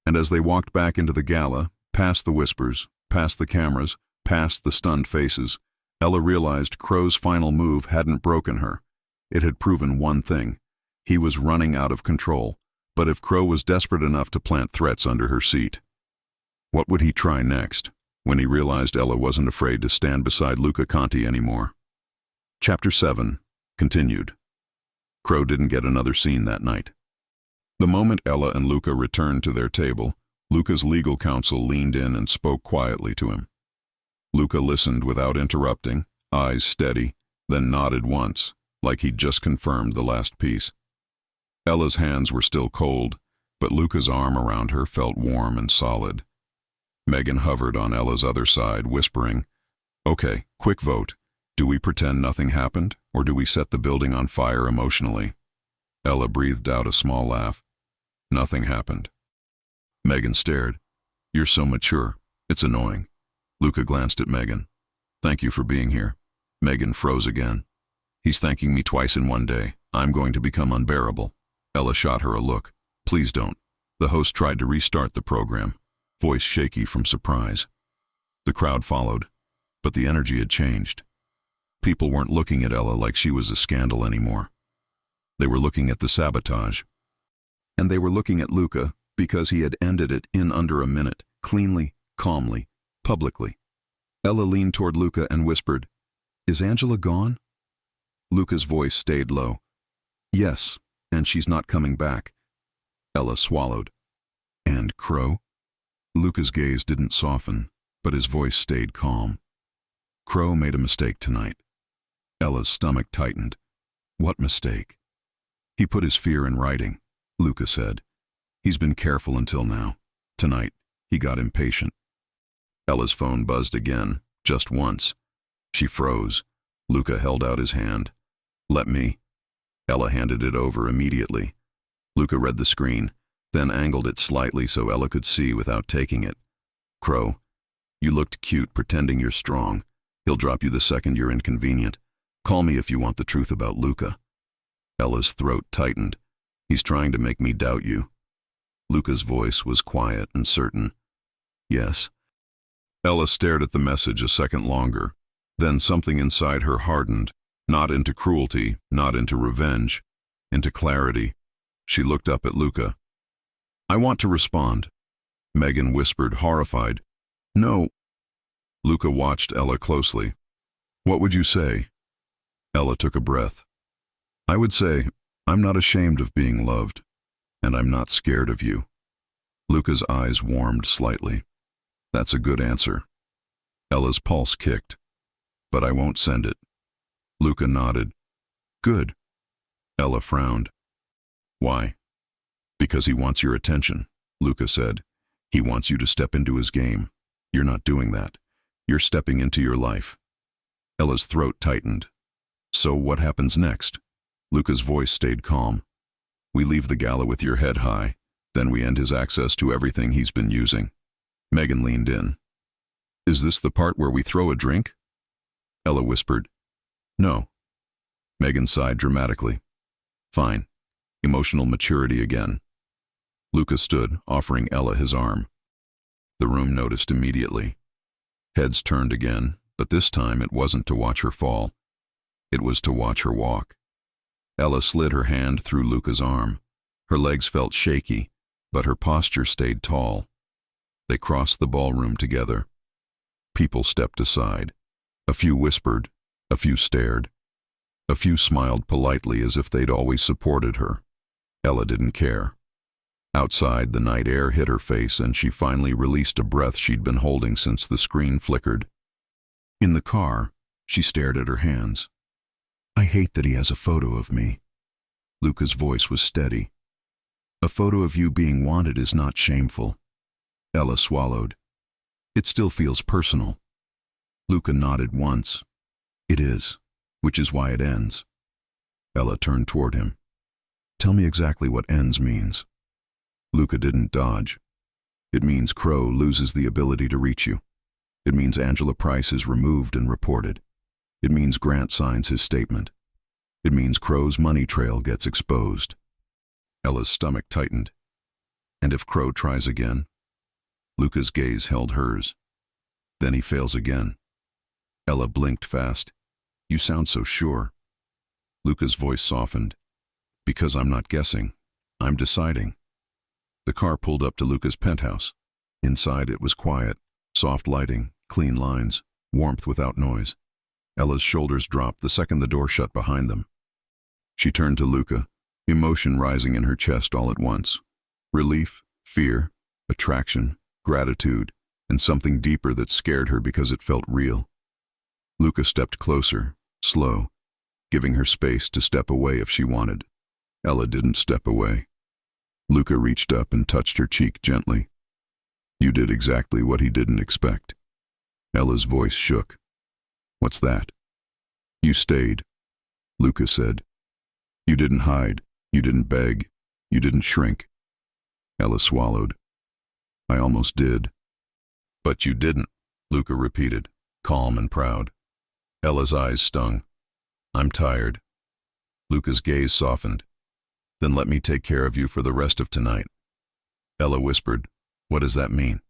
Speaker 1: And as they walked back into the gala, past the whispers, past the cameras, past the stunned faces, Ella realized Crow's final move hadn't broken her. It had proven one thing. He was running out of control, but if Crow was desperate enough to plant threats under her seat, what would he try next, when he realized Ella wasn't afraid to stand beside Luca Conti anymore? Chapter 7, continued. Crow didn't get another scene that night. The moment Ella and Luca returned to their table, Luca's legal counsel leaned in and spoke quietly to him. Luca listened without interrupting, eyes steady, then nodded once, like he'd just confirmed the last piece. Ella's hands were still cold, but Luca's arm around her felt warm and solid. Megan hovered on Ella's other side, whispering, "Okay, quick vote. Do we pretend nothing happened, or do we set the building on fire emotionally?" Ella breathed out a small laugh. "Nothing happened." Megan stared. "You're so mature. It's annoying." Luca glanced at Megan. "Thank you for being here." Megan froze again. "He's thanking me twice in one day. I'm going to become unbearable." Ella shot her a look. "Please don't." The host tried to restart the program, voice shaky from surprise. The crowd followed, but the energy had changed. People weren't looking at Ella like she was a scandal anymore. They were looking at the sabotage. And they were looking at Luca because he had ended it in under a minute, cleanly, calmly, publicly. Ella leaned toward Luca and whispered, "Is Angela gone?" Luca's voice stayed low. "Yes, and she's not coming back." Ella swallowed. "And Crow?" Luca's gaze didn't soften, but his voice stayed calm. "Crow made a mistake tonight." Ella's stomach tightened. "What mistake?" "He put his fear in writing," Luca said. "He's been careful until now. Tonight, he got impatient." Ella's phone buzzed again, just once. She froze. Luca held out his hand. "Let me." Ella handed it over immediately. Luca read the screen, then angled it slightly so Ella could see without taking it. "Crow, you looked cute pretending you're strong. He'll drop you the second you're inconvenient. Call me if you want the truth about Luca." Ella's throat tightened. "He's trying to make me doubt you." Luca's voice was quiet and certain. "Yes." Ella stared at the message a second longer. Then something inside her hardened, not into cruelty, not into revenge, into clarity. She looked up at Luca. "I want to respond." Megan whispered, horrified. "No." Luca watched Ella closely. "What would you say?" Ella took a breath. "I would say, I'm not ashamed of being loved, and I'm not scared of you." Luca's eyes warmed slightly. "That's a good answer." Ella's pulse kicked. "But I won't send it." Luca nodded. "Good." Ella frowned. "Why?" "Because he wants your attention," Luca said. "He wants you to step into his game. You're not doing that. You're stepping into your life." Ella's throat tightened. "So what happens next?" Luca's voice stayed calm. "We leave the gala with your head high, then we end his access to everything he's been using." Megan leaned in. "Is this the part where we throw a drink?" Ella whispered, "No." Megan sighed dramatically. "Fine. Emotional maturity again." Luca stood, offering Ella his arm. The room noticed immediately. Heads turned again, but this time it wasn't to watch her fall. It was to watch her walk. Ella slid her hand through Luca's arm. Her legs felt shaky, but her posture stayed tall. They crossed the ballroom together. People stepped aside. A few whispered, a few stared. A few smiled politely as if they'd always supported her. Ella didn't care. Outside, the night air hit her face and she finally released a breath she'd been holding since the screen flickered. In the car, she stared at her hands. "I hate that he has a photo of me." Luca's voice was steady. "A photo of you being wanted is not shameful." Ella swallowed. "It still feels personal." Luca nodded once. "It is, which is why it ends." Ella turned toward him. "Tell me exactly what ends means." Luca didn't dodge. "It means Crow loses the ability to reach you. It means Angela Price is removed and reported. It means Grant signs his statement. It means Crow's money trail gets exposed." Ella's stomach tightened. "And if Crow tries again?" Luca's gaze held hers. "Then he fails again." Ella blinked fast. "You sound so sure." Luca's voice softened. "Because I'm not guessing. I'm deciding." The car pulled up to Luca's penthouse. Inside it was quiet, soft lighting, clean lines, warmth without noise. Ella's shoulders dropped the second the door shut behind them. She turned to Luca, emotion rising in her chest all at once. Relief, fear, attraction, gratitude, and something deeper that scared her because it felt real. Luca stepped closer, slow, giving her space to step away if she wanted. Ella didn't step away. Luca reached up and touched her cheek gently. "You did exactly what he didn't expect." Ella's voice shook. "What's that?" "You stayed," Luca said. "You didn't hide, you didn't beg, you didn't shrink." Ella swallowed. "I almost did." "But you didn't," Luca repeated, calm and proud. Ella's eyes stung. "I'm tired." Luca's gaze softened. "Then let me take care of you for the rest of tonight." Ella whispered, "What does that mean?"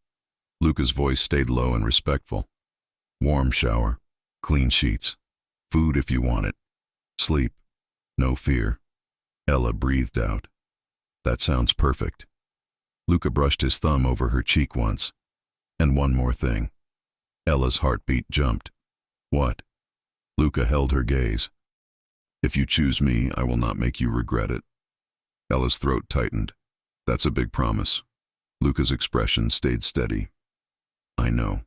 Speaker 1: Luca's voice stayed low and respectful. "Warm shower, clean sheets, food if you want it, sleep, no fear." Ella breathed out. "That sounds perfect." Luca brushed his thumb over her cheek once. "And one more thing." Ella's heartbeat jumped. "What?" Luca held her gaze. "If you choose me, I will not make you regret it." Ella's throat tightened. "That's a big promise." Luca's expression stayed steady. "I know."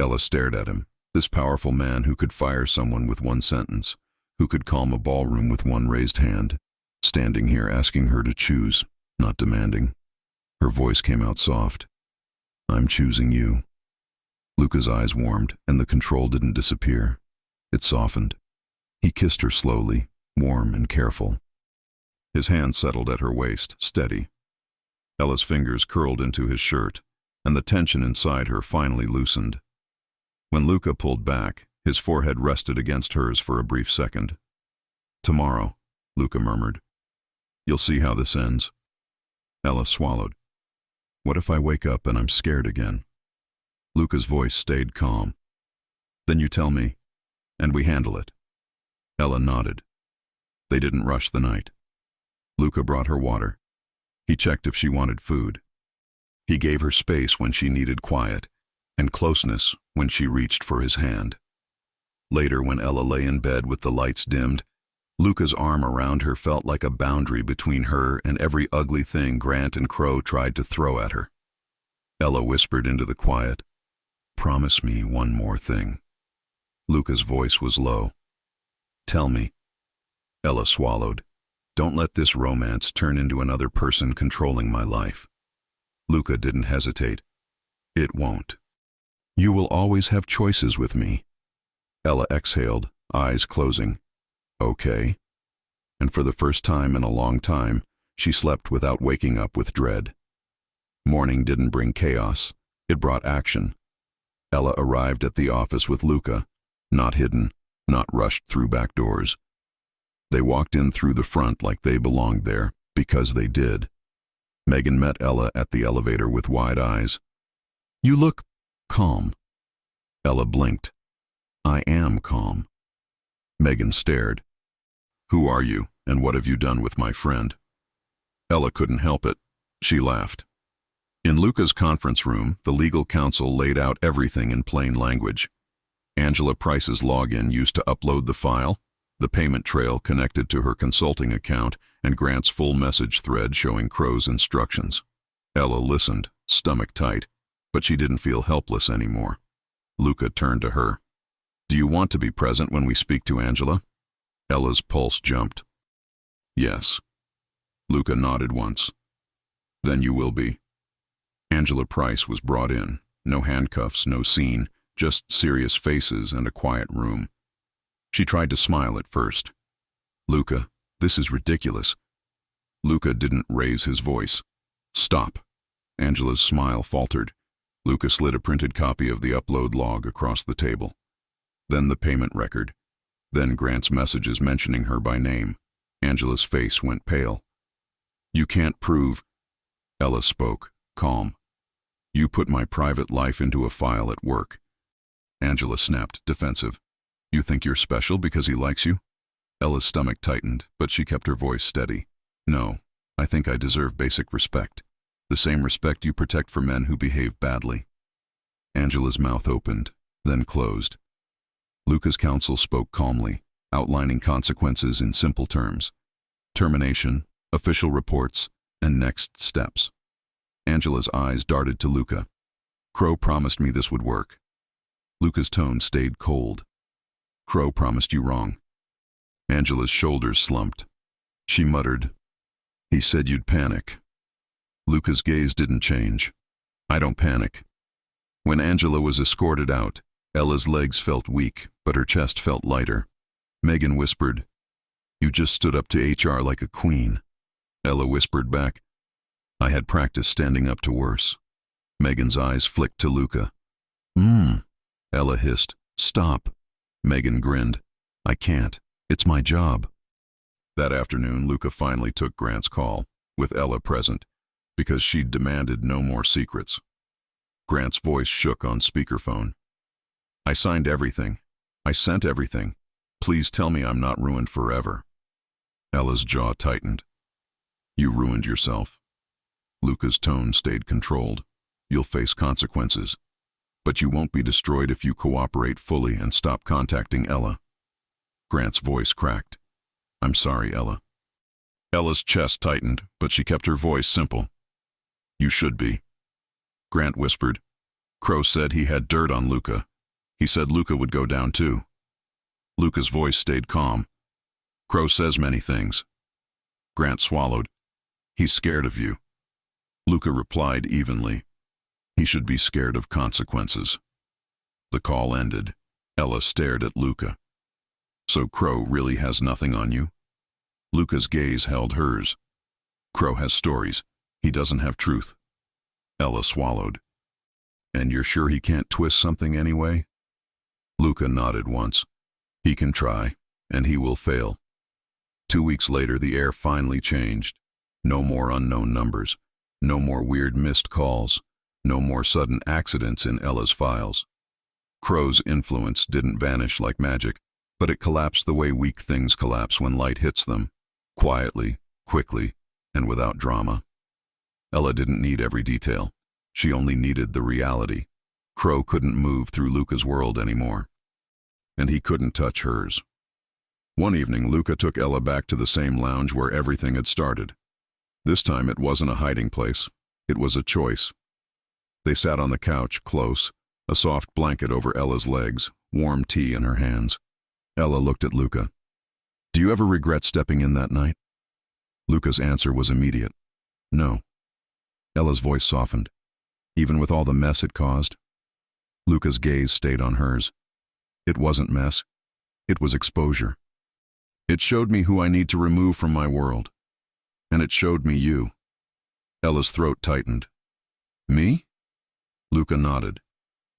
Speaker 1: Ella stared at him, this powerful man who could fire someone with one sentence, who could calm a ballroom with one raised hand, standing here asking her to choose, not demanding. Her voice came out soft. "I'm choosing you." Luca's eyes warmed, and the control didn't disappear. It softened. He kissed her slowly, warm and careful. His hand settled at her waist, steady. Ella's fingers curled into his shirt, and the tension inside her finally loosened. When Luca pulled back, his forehead rested against hers for a brief second. "Tomorrow," Luca murmured. "You'll see how this ends." Ella swallowed. "What if I wake up and I'm scared again?" Luca's voice stayed calm. "Then you tell me, and we handle it." Ella nodded. They didn't rush the night. Luca brought her water. He checked if she wanted food. He gave her space when she needed quiet, and closeness when she reached for his hand. Later, when Ella lay in bed with the lights dimmed, Luca's arm around her felt like a boundary between her and every ugly thing Grant and Crow tried to throw at her. Ella whispered into the quiet, "Promise me one more thing." Luca's voice was low. "Tell me." Ella swallowed. "Don't let this romance turn into another person controlling my life." Luca didn't hesitate. "It won't. You will always have choices with me." Ella exhaled, eyes closing. "Okay." And for the first time in a long time, she slept without waking up with dread. Morning didn't bring chaos. It brought action. Ella arrived at the office with Luca, not hidden, not rushed through back doors. They walked in through the front like they belonged there, because they did. Megan met Ella at the elevator with wide eyes. "You look calm." Ella blinked. "I am calm." Megan stared. Who are you, and what have you done with my friend? Ella couldn't help it. She laughed. In Luca's conference room, the legal counsel laid out everything in plain language. Angela Price's login used to upload the file, the payment trail connected to her consulting account, and Grant's full message thread showing Crow's instructions. Ella listened, stomach tight, but she didn't feel helpless anymore. Luca turned to her. Do you want to be present when we speak to Angela? Ella's pulse jumped. Yes. Luca nodded once. Then you will be. Angela Price was brought in. No handcuffs, no scene, just serious faces and a quiet room. She tried to smile at first. Luca, this is ridiculous. Luca didn't raise his voice. Stop. Angela's smile faltered. Luca slid a printed copy of the upload log across the table. Then the payment record. Then Grant's messages mentioning her by name. Angela's face went pale. You can't prove. Ella spoke, calm. You put my private life into a file at work. Angela snapped, defensive. You think you're special because he likes you? Ella's stomach tightened, but she kept her voice steady. No, I think I deserve basic respect. The same respect you protect for men who behave badly. Angela's mouth opened, then closed. Luca's counsel spoke calmly, outlining consequences in simple terms. Termination, official reports, and next steps. Angela's eyes darted to Luca. Crow promised me this would work. Luca's tone stayed cold. Crow promised you wrong. Angela's shoulders slumped. She muttered. He said you'd panic. Luca's gaze didn't change. I don't panic. When Angela was escorted out, Ella's legs felt weak, but her chest felt lighter. Megan whispered, You just stood up to HR like a queen. Ella whispered back, I had practice standing up to worse. Megan's eyes flicked to Luca. Ella hissed, Stop. Megan grinned. I can't. It's my job. That afternoon, Luca finally took Grant's call, with Ella present, because she'd demanded no more secrets. Grant's voice shook on speakerphone. I signed everything. I sent everything. Please tell me I'm not ruined forever. Ella's jaw tightened. You ruined yourself. Luca's tone stayed controlled. You'll face consequences. But you won't be destroyed if you cooperate fully and stop contacting Ella. Grant's voice cracked. I'm sorry, Ella. Ella's chest tightened, but she kept her voice simple. You should be. Grant whispered. Crow said he had dirt on Luca. He said Luca would go down too. Luca's voice stayed calm. Crow says many things. Grant swallowed. He's scared of you. Luca replied evenly. He should be scared of consequences. The call ended. Ella stared at Luca. So Crow really has nothing on you? Luca's gaze held hers. Crow has stories. He doesn't have truth. Ella swallowed. And you're sure he can't twist something anyway? Luca nodded once. He can try, and he will fail. 2 weeks later, the air finally changed. No more unknown numbers. No more weird missed calls. No more sudden accidents in Ella's files. Crow's influence didn't vanish like magic, but it collapsed the way weak things collapse when light hits them. Quietly, quickly, and without drama. Ella didn't need every detail. She only needed the reality. Crow couldn't move through Luca's world anymore. And he couldn't touch hers. One evening, Luca took Ella back to the same lounge where everything had started. This time it wasn't a hiding place. It was a choice. They sat on the couch, close, a soft blanket over Ella's legs, warm tea in her hands. Ella looked at Luca. Do you ever regret stepping in that night? Luca's answer was immediate. No. Ella's voice softened. Even with all the mess it caused? Luca's gaze stayed on hers. It wasn't mess. It was exposure. It showed me who I need to remove from my world. And it showed me you. Ella's throat tightened. Me? Luca nodded.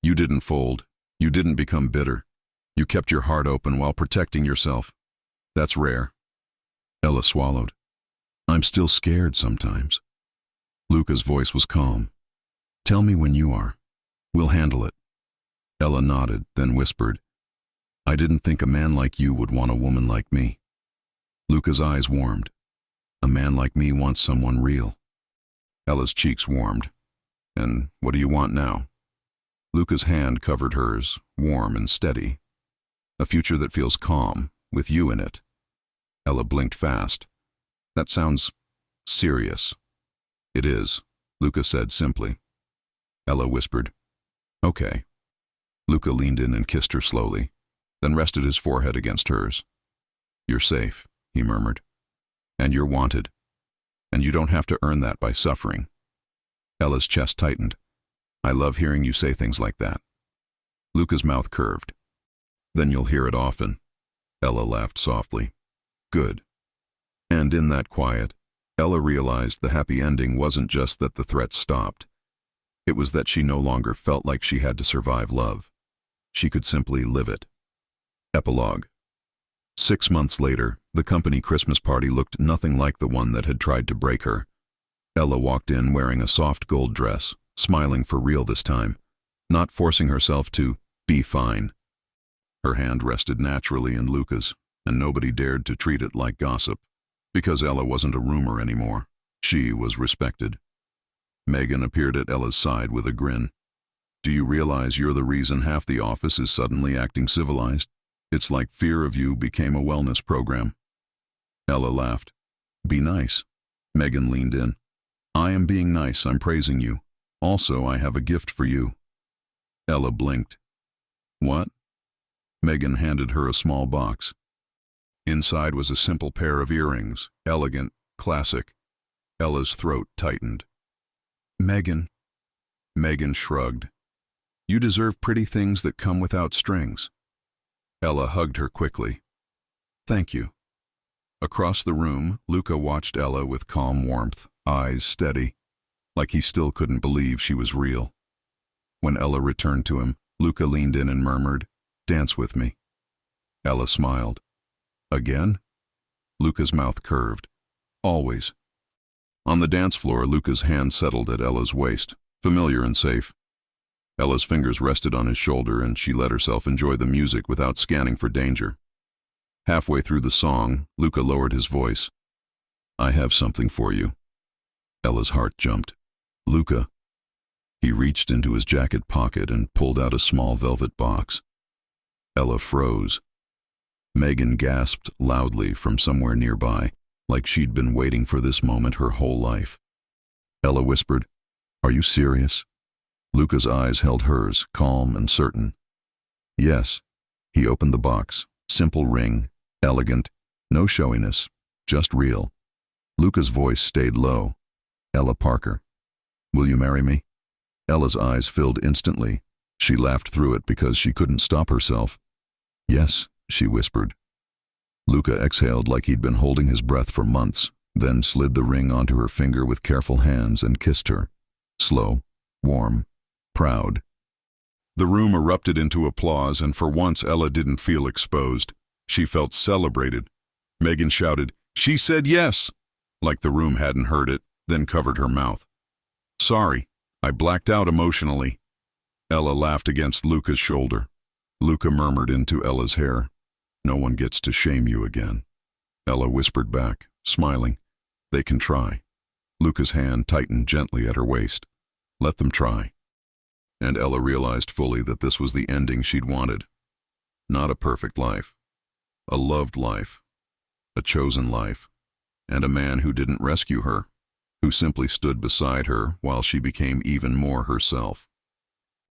Speaker 1: You didn't fold. You didn't become bitter. You kept your heart open while protecting yourself. That's rare. Ella swallowed. I'm still scared sometimes. Luca's voice was calm. Tell me when you are. We'll handle it. Ella nodded, then whispered, I didn't think a man like you would want a woman like me. Luca's eyes warmed. A man like me wants someone real. Ella's cheeks warmed. And what do you want now? Luca's hand covered hers, warm and steady. A future that feels calm, with you in it. Ella blinked fast. That sounds serious. It is, Luca said simply. Ella whispered, okay. Luca leaned in and kissed her slowly, then rested his forehead against hers. You're safe, he murmured. And you're wanted. And you don't have to earn that by suffering. Ella's chest tightened. I love hearing you say things like that. Luca's mouth curved. Then you'll hear it often. Ella laughed softly. Good. And in that quiet, Ella realized the happy ending wasn't just that the threat stopped. It was that she no longer felt like she had to survive love. She could simply live it. Epilogue. 6 months later, the company Christmas party looked nothing like the one that had tried to break her. Ella walked in wearing a soft gold dress, smiling for real this time, not forcing herself to be fine. Her hand rested naturally in Luca's, and nobody dared to treat it like gossip, because Ella wasn't a rumor anymore. She was respected. Megan appeared at Ella's side with a grin. Do you realize you're the reason half the office is suddenly acting civilized? It's like fear of you became a wellness program. Ella laughed. Be nice. Megan leaned in. I am being nice, I'm praising you. Also, I have a gift for you. Ella blinked. What? Megan handed her a small box. Inside was a simple pair of earrings, elegant, classic. Ella's throat tightened. Megan. Megan shrugged. You deserve pretty things that come without strings. Ella hugged her quickly. Thank you. Across the room, Luca watched Ella with calm warmth, eyes steady, like he still couldn't believe she was real. When Ella returned to him, Luca leaned in and murmured, Dance with me. Ella smiled. Again? Luca's mouth curved. Always. On the dance floor, Luca's hand settled at Ella's waist, familiar and safe. Ella's fingers rested on his shoulder and she let herself enjoy the music without scanning for danger. Halfway through the song, Luca lowered his voice. I have something for you. Ella's heart jumped. Luca. He reached into his jacket pocket and pulled out a small velvet box. Ella froze. Megan gasped loudly from somewhere nearby, like she'd been waiting for this moment her whole life. Ella whispered, Are you serious? Luca's eyes held hers, calm and certain. Yes. He opened the box. Simple ring, elegant, no showiness, just real. Luca's voice stayed low. Ella Parker. Will you marry me? Ella's eyes filled instantly. She laughed through it because she couldn't stop herself. Yes, she whispered. Luca exhaled like he'd been holding his breath for months, then slid the ring onto her finger with careful hands and kissed her. Slow, warm, proud. The room erupted into applause, and for once Ella didn't feel exposed. She felt celebrated. Megan shouted, She said yes! Like the room hadn't heard it, then covered her mouth. Sorry, I blacked out emotionally. Ella laughed against Luca's shoulder. Luca murmured into Ella's hair, No one gets to shame you again. Ella whispered back, smiling, They can try. Luca's hand tightened gently at her waist. Let them try. And Ella realized fully that this was the ending she'd wanted. Not a perfect life. A loved life. A chosen life. And a man who didn't rescue her, who simply stood beside her while she became even more herself.